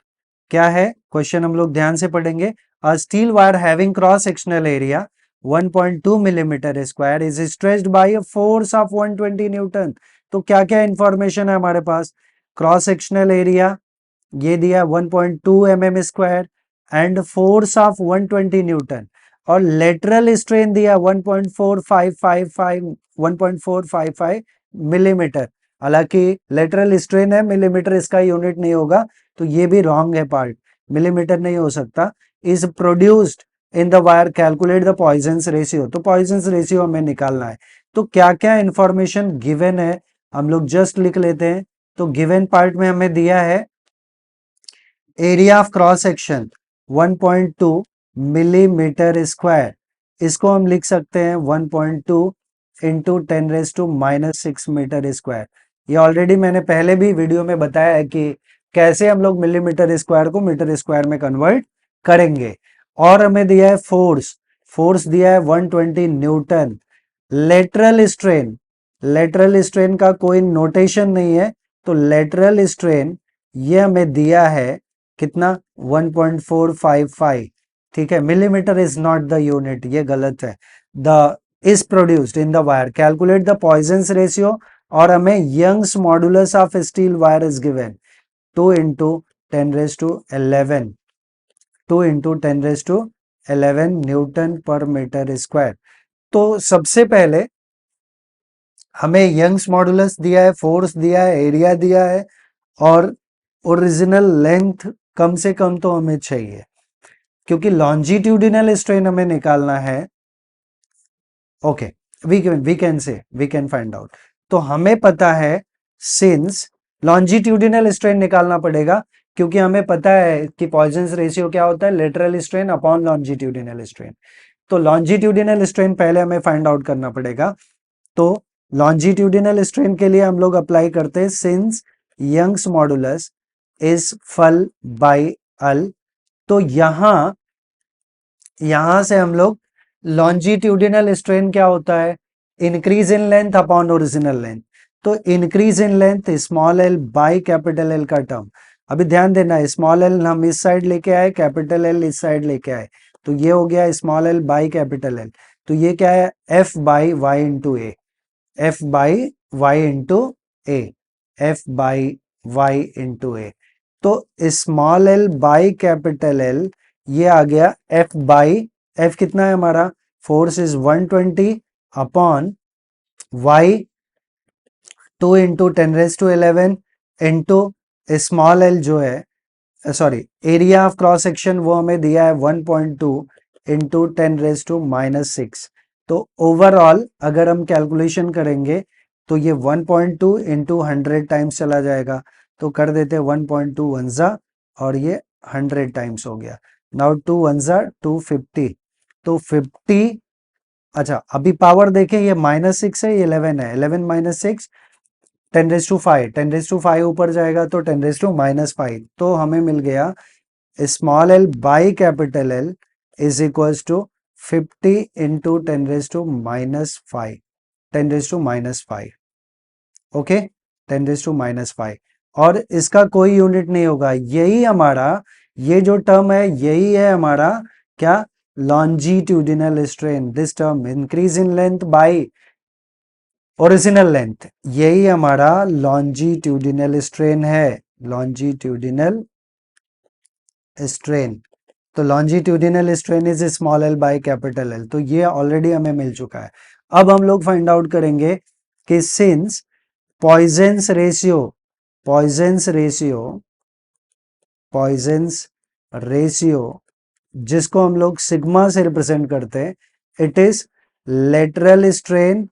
क्या है, क्वेश्चन हम लोग ध्यान से पढ़ेंगे। A steel wire having cross sectional area 1.2 millimetre square is stretched by a force of 120 newton. तो क्या क्या इंफॉर्मेशन है हमारे पास, क्रॉस सेक्शनल एरिया ये दिया 1.2 mm square and force of 120 Newton, और लेटरल स्ट्रेन दिया 1.4555 मिलीमीटर। हालांकि लेटरल स्ट्रेन है, मिलीमीटर इसका यूनिट नहीं होगा, तो ये भी रॉन्ग है पार्ट, मिलीमीटर नहीं हो सकता। Is produced in the wire, calculate the Poisson's ratio. तो पॉइजन्स रेशियो हमें निकालना है। तो क्या क्या इंफॉर्मेशन गिवन है हम लोग जस्ट लिख लेते हैं। तो गिवन पार्ट में हमें दिया है area of cross section 1.2 millimetre square, इसको हम लिख सकते हैं 1.2 इंटू 10⁻⁻6 मीटर स्क्वायर। ये ऑलरेडी मैंने पहले भी वीडियो में बताया है कि कैसे हम लोग मिलीमीटर स्क्वायर को मीटर स्क्वायर में कन्वर्ट करेंगे। और हमें दिया है फोर्स, फोर्स दिया है 120 न्यूटन। लेटरल स्ट्रेन का कोई नोटेशन नहीं है, तो लेटरल स्ट्रेन ये हमें दिया है कितना 1.455, ठीक है। Millimetre is not the unit, ये गलत है। The is produced in the wire, calculate the Poisson's ratio, और हमें Young's modulus of steel wire is given 2 into 10⁻11 2 into 10⁻11 newton per metre square. तो सबसे पहले हमें यंग्स मॉडुलस दिया है, फोर्स दिया है, एरिया दिया है, और ओरिजिनल लेंथ कम से कम तो हमें चाहिए, क्योंकि लॉन्जिट्यूडिनल स्ट्रेन हमें निकालना है। Okay, we can find out. तो हमें पता है सिंस लॉन्जिट्यूडिनल स्ट्रेन निकालना पड़ेगा, क्योंकि हमें पता है कि पॉइजन्स रेशियो क्या होता है, lateral strain upon longitudinal strain. तो लॉन्जिट्यूडिनल स्ट्रेन पहले हमें फाइंड आउट करना पड़ेगा। तो लॉन्जिट्यूडिनल स्ट्रेन के लिए हम लोग अप्लाई करते हैं since Young's modulus is FL by AL. तो यहां से हम लोग लॉन्जिट्यूडिनल स्ट्रेन क्या होता है, increase in length upon original length. तो increase in length small L by capital L का टर्म। अभी ध्यान देना, स्मॉल एल हम इस साइड लेके आए, कैपिटल एल इस साइड लेके आए, तो ये हो गया small L by capital L. तो ये क्या है, F by Y into A, F by Y into A, F by Y into A. तो small L by capital L ये आ गया एफ बाई, एफ कितना है हमारा, force is 120 upon Y 2 into 10⁻11 into small L जो है, sorry area of cross section वो हमें दिया है 1.2 इंटू 10⁻⁻6। तो ओवरऑल अगर हम कैलकुलेशन करेंगे तो ये 1.2 इंटू 100 टाइम्स चला जाएगा, तो कर देते 1.2 वंजा, और ये 100 टाइम्स हो गया। नाउ 2 वंजा 250, तो 50, अच्छा अभी पावर देखें, ये -6 है, ये 11 है, 11 - 6 10⁻5, 10⁻5 ऊपर जाएगा तो 10⁻⁻5। तो हमें मिल गया small L by capital L is equals to 50 into 10⁻5, 10⁻5, okay 10⁻5। और इसका कोई यूनिट नहीं होगा, यही हमारा, ये जो टर्म है यही है हमारा क्या, longitudinal strain. This term increase in length by original length, यही हमारा लॉन्जिट्यूडिनल स्ट्रेन है, लॉन्जिट्यूडिनल स्ट्रेन। तो longitudinal strain is small L by capital L, तो ये ऑलरेडी हमें मिल चुका है। अब हम लोग फाइंड आउट करेंगे कि since Poisson's ratio, Poisson's ratio, Poisson's ratio जिसको हम लोग सिग्मा से रिप्रेजेंट करते हैं, it is lateral strain,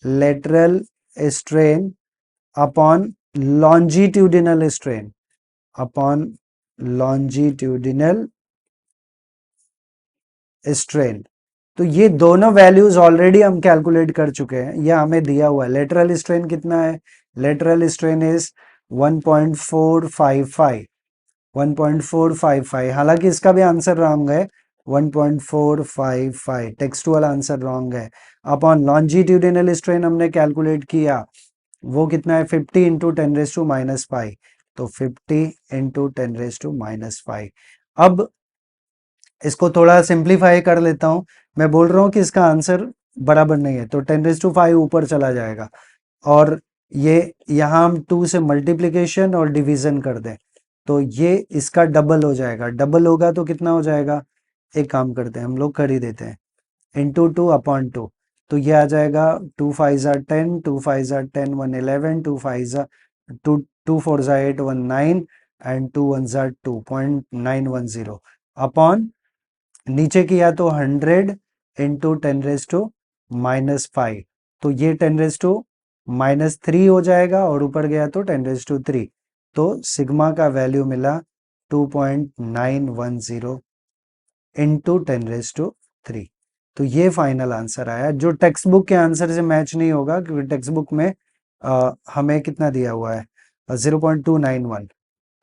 lateral strain upon longitudinal strain, upon longitudinal strain. तो ये दोनों वैल्यूज ऑलरेडी हम कैलकुलेट कर चुके हैं, यह हमें दिया हुआ है। लेटरल स्ट्रेन कितना है, लेटरल स्ट्रेन इज 1.455, 1.455, हालांकि इसका भी आंसर रॉन्ग है, 1.455 टेक्सटुअल आंसर रॉन्ग है। अपॉन लॉन्जिट्यूडिनल स्ट्रेन हमने कैलकुलेट किया, वो कितना है 50 इंटू 10⁻⁻5, तो 50 इंटू 10⁻⁻5। अब इसको थोड़ा सिंप्लीफाई कर लेता हूं, मैं बोल रहा हूं कि इसका आंसर बराबर नहीं है, तो 10⁻5 ऊपर चला जाएगा, और ये यहाँ हम 2 से मल्टीप्लिकेशन और डिवीजन कर दें तो ये इसका डबल हो जाएगा, डबल होगा तो कितना हो जाएगा, एक काम करते हैं हम लोग कर ही देते हैं, इंटू 2/2, तो ये आ जाएगा 2 5 ज़ा 10, 2 5 ज़ा 10, 1 11, 2 5 ज़ा 2, 2 4 ज़ा 8, 1 9 एंड 2 1 ज़ा 2.910 अपॉन नीचे किया तो 100 इंटू 10⁻⁻5, तो ये 10⁻⁻3 हो जाएगा, और ऊपर गया तो 10⁻3, तो सिग्मा का वैल्यू मिला 2.910 इंटू 10⁻3। तो ये फाइनल आंसर आया, जो टेक्स्ट बुक के आंसर से मैच नहीं होगा, क्योंकि टेक्स्ट बुक में हमें कितना दिया हुआ है 0.291,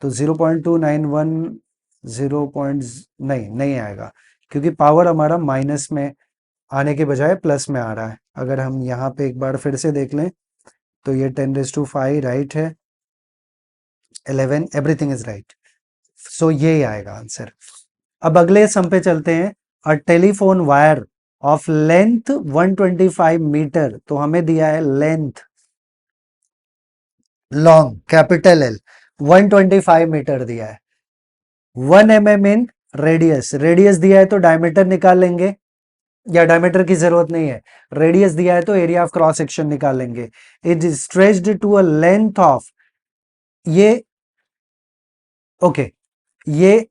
तो 0.291 नहीं आएगा, क्योंकि पावर हमारा माइनस में आने के बजाय प्लस में आ रहा है। अगर हम यहाँ पे एक बार फिर से देख लें तो ये 10⁻5 राइट है, 11 एवरीथिंग इज राइट, सो ये आएगा आंसर। अब अगले सम पे चलते हैं। A telephone wire of length 125 metre, तो हमें दिया है length long capital L 125 metre दिया है, 1 mm इन रेडियस, रेडियस दिया है तो डायमीटर निकाल लेंगे, या डायमीटर की जरूरत नहीं है, रेडियस दिया है तो एरिया ऑफ क्रॉस सेक्शन निकाल लेंगे। It is stretched to a length of, ये ओके, ये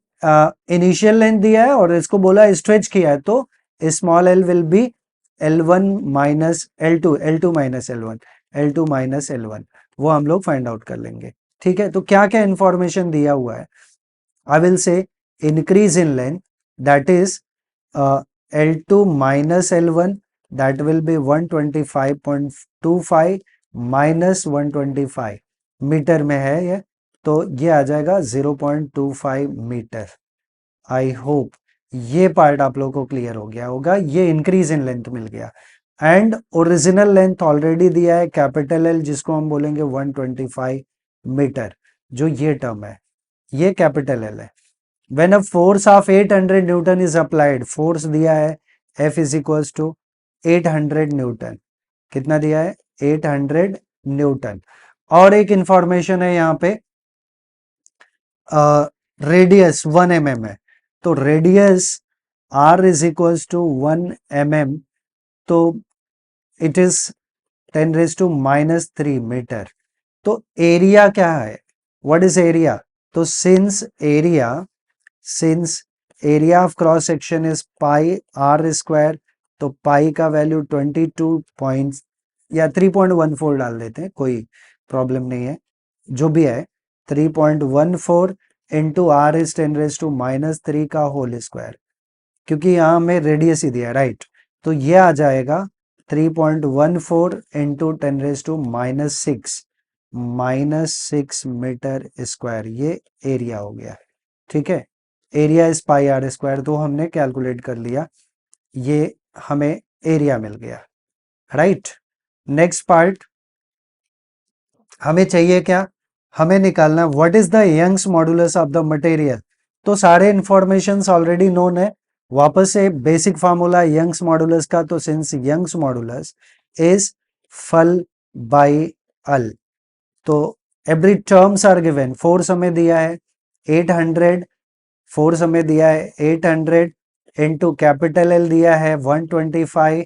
इनिशियल लेंथ दिया है और इसको बोला स्ट्रेच किया है, तो small L will be L1 minus L2, L2 minus L1, L2 minus L1, वो हम लोग फाइंड आउट कर लेंगे। ठीक है, तो क्या क्या इंफॉर्मेशन दिया हुआ है, I will say increase in length, that is L2 minus L1, that will be 125.25 minus 125 metre में है ये, तो ये आ जाएगा 0.25 मीटर। आई होप ये पार्ट आप लोगों को क्लियर हो गया होगा, ये इंक्रीज इन लेंथ मिल गया। एंड ओरिजिनल लेंथ ऑलरेडी दिया है कैपिटल एल, जिसको हम बोलेंगे 125 मीटर, जो ये टर्म है ये कैपिटल एल है। When a force of 800 Newton is applied, force दिया है F is equals to 800 Newton, कितना दिया है 800 न्यूटन। और एक इंफॉर्मेशन है यहाँ पे, रेडियस 1 mm है, तो radius R is equals to 1 mm, तो इट इज 10⁻³ मीटर। तो एरिया क्या है, व्हाट इज एरिया, तो since area of cross section is pi r square, तो पाई का वैल्यू 22 पॉइंट या 3.14 डाल देते हैं, कोई प्रॉब्लम नहीं है, जो भी है 3.14 इंटू आर इज 10⁻³ का होल स्क्वायर, क्योंकि यहाँ हमें रेडियस ही दिया राइट, तो ये आ जाएगा 3.14 इंटू 10⁻⁻6 मीटर स्क्वायर, ये एरिया हो गया। ठीक है, area is pi r square, तो हमने कैलकुलेट कर लिया, ये हमें एरिया मिल गया राइट। नेक्स्ट पार्ट हमें चाहिए क्या, हमें निकालना what is the Young's modulus of the material. तो सारे इंफॉर्मेशन ऑलरेडी नोन है, वापस से बेसिक फार्मूला यंग्स मॉडुलस का, तो since Young's modulus is FL by AL, तो every terms are given. Force हमें दिया है 800, फोर्स हमें दिया है 800 इंटू कैपिटल एल दिया है 125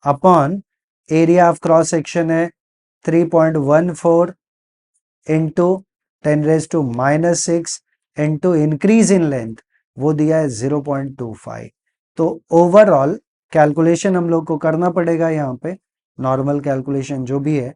upon area of cross section है 3.14 into 10⁻⁻6 into increase in length, वो दिया है 0.25। तो ओवरऑल कैलकुलेशन हम लोग को करना पड़ेगा यहाँ पे, नॉर्मल कैलकुलेशन जो भी है,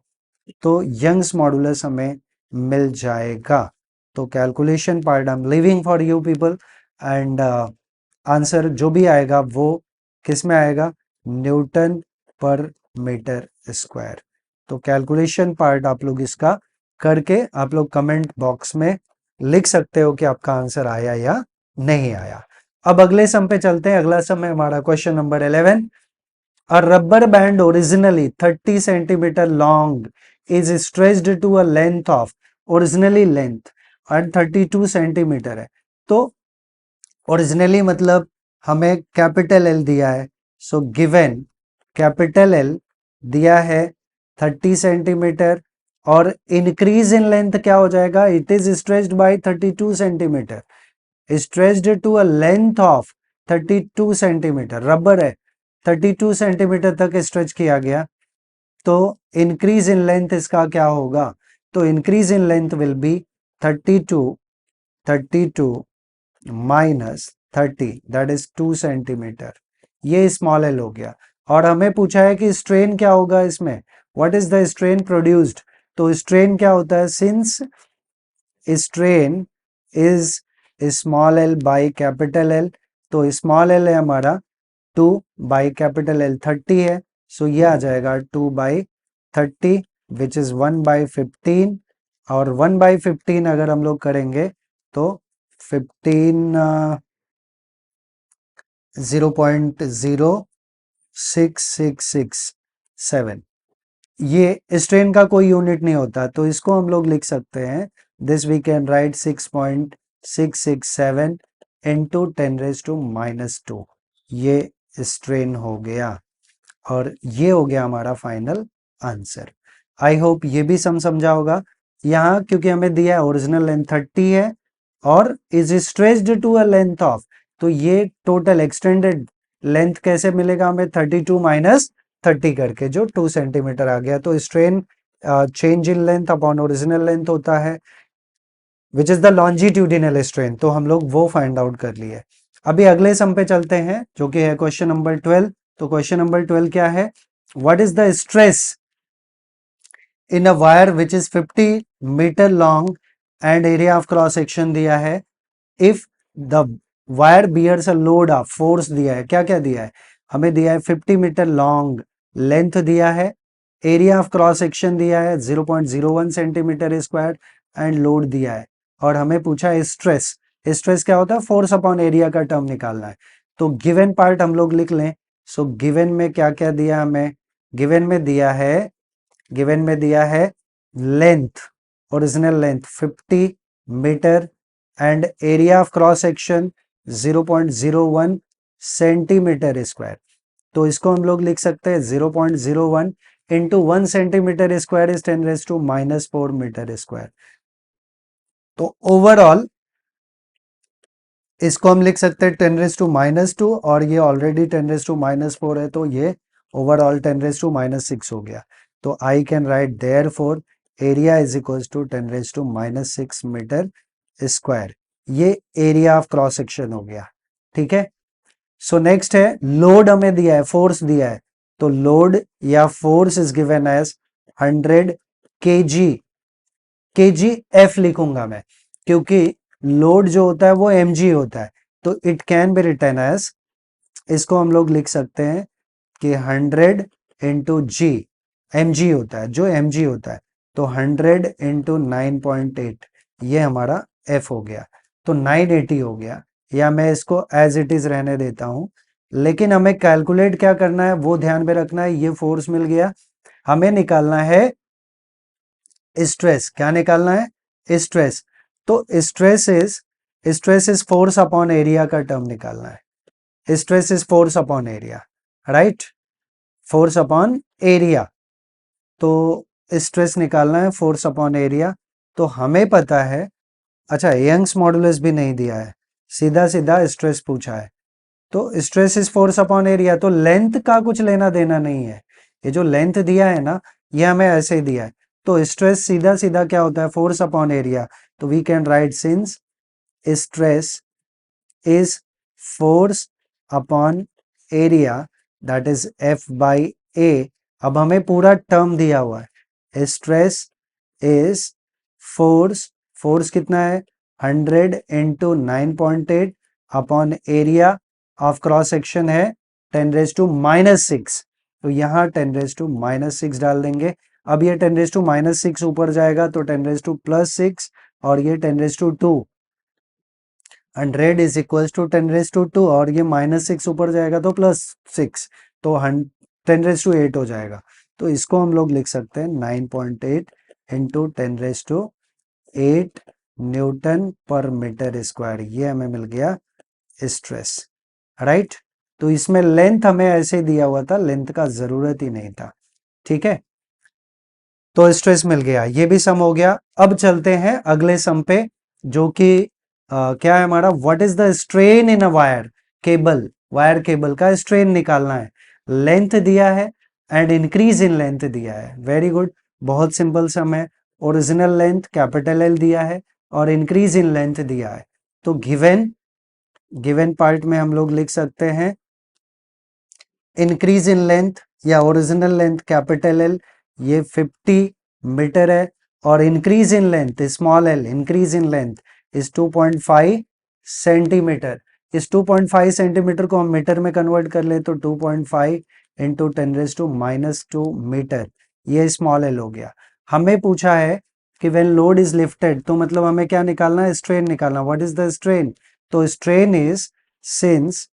तो यंग्स मॉडुलस हमें मिल जाएगा। तो calculation part I am living for you people, and answer जो भी आएगा वो किस में आएगा, न्यूटन पर मीटर स्क्वायर। तो कैलकुलेशन पार्ट आप लोग इसका करके आप लोग कमेंट बॉक्स में लिख सकते हो कि आपका आंसर आया या नहीं आया। अब अगले सम पे चलते हैं। अगला सम है हमारा question number 11। A rubber band originally 30 centimeter long is stretched to a length of originally length and 32 centimetre है। तो ओरिजिनली मतलब हमें कैपिटल एल दिया है, सो गिवन कैपिटल एल दिया है 30 सेंटीमीटर और इंक्रीज इन लेंथ क्या हो जाएगा, it is stretched by 32 centimetre, stretched to a length of 32 centimetre, rubber है 32 सेंटीमीटर तक स्ट्रेच किया गया, तो इंक्रीज इन लेंथ इसका क्या होगा, तो increase in length will be 32 minus 30 that is 2 centimetre. ये स्मॉल एल हो गया। और हमें पूछा है कि स्ट्रेन क्या होगा इसमें, what is the strain produced, तो स्ट्रेन क्या होता है, since strain is small L by capital L, तो स्मॉल एल है हमारा 2 बाई कैपिटल एल 30 है, सो ये आ जाएगा 2 बाई 30 विच इज 1 बाई 15, और 1 बाई 15 अगर हम लोग करेंगे तो 15 0.06667, ये स्ट्रेन का कोई यूनिट नहीं होता, तो इसको हम लोग लिख सकते हैं, this we can write 6.667 into 10⁻⁻², ये स्ट्रेन हो गया और ये हो गया हमारा फाइनल आंसर। आई होप ये भी समझा होगा। यहाँ क्योंकि हमें दिया है ओरिजिनल लेंथ 30 है और is stretched to a length of, तो ये टोटल एक्सटेंडेड लेंथ कैसे मिलेगा हमें, 32 माइनस 30 करके, जो 2 सेंटीमीटर आ गया, तो strain change in length upon original length होता है which is the longitudinal strain, तो हम लोग वो फाइंड आउट कर लिए। अभी अगले सम पे चलते हैं जो कि है क्वेश्चन नंबर 12। तो क्वेश्चन नंबर 12 क्या है, what is the stress in a wire which is 50 metre long and area of cross section दिया है, if the wire bears a load of, force दिया है, क्या क्या दिया है, हमें दिया है 50 मीटर लॉन्ग लेंथ दिया है, एरिया ऑफ क्रॉस सेक्शन दिया है 0.01 सेंटीमीटर स्क्वायर एंड लोड दिया है, और हमें पूछा है स्ट्रेस। स्ट्रेस क्या होता है, फोर्स अपॉन एरिया का टर्म निकालना है, तो गिवन पार्ट हम लोग लिख लें। सो गिवन में क्या क्या दिया हमें, गिवन में दिया है length, original length 50 metre and area of cross section 0.01 centimetre square, तो इसको हम लोग लिख सकते हैं 0.01 into 1 centimetre square is 10⁻⁻⁴ metre square, तो ओवरऑल इसको हम लिख सकते हैं 10⁻², और ये ऑलरेडी 10⁻⁴ है, तो ये ओवरऑल 10⁻⁻6 हो गया, तो I can write therefore area is equals to 10⁻⁻6 metre square, ये एरिया ऑफ क्रॉस सेक्शन हो गया। ठीक है, सो नेक्स्ट है लोड हमें दिया है, फोर्स दिया है, तो लोड या force is given as 100 kg F लिखूंगा मैं, क्योंकि लोड जो होता है वो mg होता है, तो it can be written as, इसको हम लोग लिख सकते हैं कि 100 इंटू जी, mg होता है, जो mg होता है, तो 100 इंटू 9.8, ये हमारा F हो गया, तो 980 हो गया, या मैं इसको एज इट इज रहने देता हूं, लेकिन हमें कैलकुलेट क्या करना है वो ध्यान में रखना है। ये फोर्स मिल गया, हमें निकालना है स्ट्रेस, क्या निकालना है, स्ट्रेस, तो stress is force upon area का टर्म निकालना है, stress is force upon area, right, force upon area, तो स्ट्रेस निकालना है फोर्स अपॉन एरिया, तो हमें पता है, अच्छा यंग्स मॉडुलस भी नहीं दिया है, सीधा सीधा स्ट्रेस पूछा है, तो stress is force upon area, तो लेंथ का कुछ लेना देना नहीं है, ये जो लेंथ दिया है ना ये हमें ऐसे ही दिया है, तो स्ट्रेस सीधा सीधा क्या होता है, फोर्स अपॉन एरिया, तो we can write since stress is force upon area that is F by A। अब हमें पूरा टर्म दिया हुआ है, स्ट्रेस इज फोर्स, फोर्स कितना है 100 into 9.8 upon area of cross section है 10⁻⁻6, तो यहाँ 10⁻⁻6 डाल देंगे। अब ये 10⁻⁻6 ऊपर जाएगा तो 10⁻+6 और ये 10⁻²। 100 इज इक्वल टू 10⁻², और ये -6 ऊपर जाएगा तो +6, तो 10⁸ हो जाएगा। तो इसको हम लोग लिख सकते हैं 9.8 into 10⁸8 Newton per metre square. ये हमें मिल गया स्ट्रेस, राइट। तो इसमें लेंथ हमें ऐसे दिया हुआ था, लेंथ का जरूरत ही नहीं था, ठीक है। तो स्ट्रेस मिल गया, ये भी सम हो गया। अब चलते हैं अगले सम पे, जो कि क्या है हमारा, what is the strain in a wire cable. Wire cable का स्ट्रेन निकालना है। लेंथ दिया है एंड इंक्रीज इन लेंथ दिया है। वेरी गुड, बहुत सिंपल सम है। ओरिजिनल लेंथ कैपिटल एल दिया है और इंक्रीज इन लेंथ दिया है। तो गिवन पार्ट में हम लोग लिख सकते हैं इंक्रीज इन लेंथ या ओरिजिनल लेंथ कैपिटल एल, ये 50 मीटर है, और increase in length small L, increase in length is 2.5 centimetre. इस 2.5 सेंटीमीटर को हम मीटर में कन्वर्ट कर ले तो 2.5 इंटू 10⁻², मीटर, ये स्मॉल एल हो गया। हमें पूछा है कि व्हेन लोड इज लिफ्टेड, तो मतलब हमें क्या निकालना है, स्ट्रेन निकालना। व्हाट इज द स्ट्रेन, तो strain is, since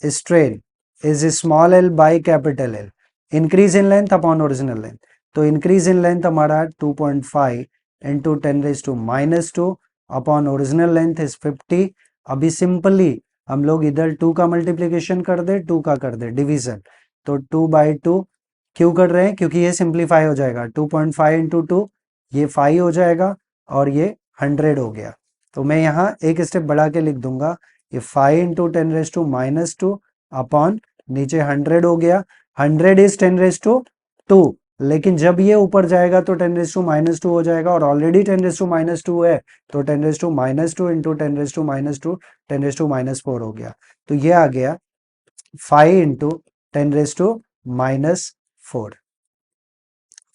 strain is small l by capital L, increase in length upon original length। तो increase in length हमारा 2.5 into 10⁻² upon original length is 50। अभी सिंपली हम लोग इधर 2 का मल्टीप्लीकेशन कर दे, 2 का कर दे डिवीजन, तो 2/2 क्यों कर रहे हैं, क्योंकि ये सिंप्लीफाई हो जाएगा। 2.5 इंटू 2 ये 5 हो जाएगा और ये 100 हो गया। तो मैं यहाँ एक स्टेप बढ़ा के लिख दूंगा, ये 5 इंटू 10⁻² अपॉन नीचे 100 हो गया। 100 इज 10⁻², लेकिन जब ये ऊपर जाएगा तो 10⁻² हो जाएगा, और ऑलरेडी 10⁻² है, तो 10⁻² इंटू 10⁻², 10⁻4 हो गया। तो ये आ गया 5 इंटू 10⁻4,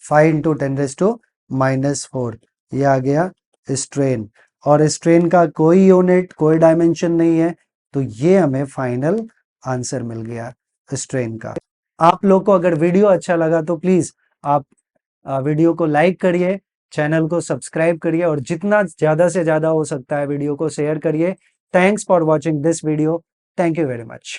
5 इंटू 10⁻4, ये आ गया स्ट्रेन। और स्ट्रेन का कोई यूनिट, कोई डायमेंशन नहीं है, तो ये हमें फाइनल आंसर मिल गया स्ट्रेन का। आप लोग को अगर वीडियो अच्छा लगा तो प्लीज आप वीडियो को लाइक करिए, चैनल को सब्सक्राइब करिए, और जितना ज्यादा से ज्यादा हो सकता है वीडियो को शेयर करिए। Thanks for watching this video. Thank you very much.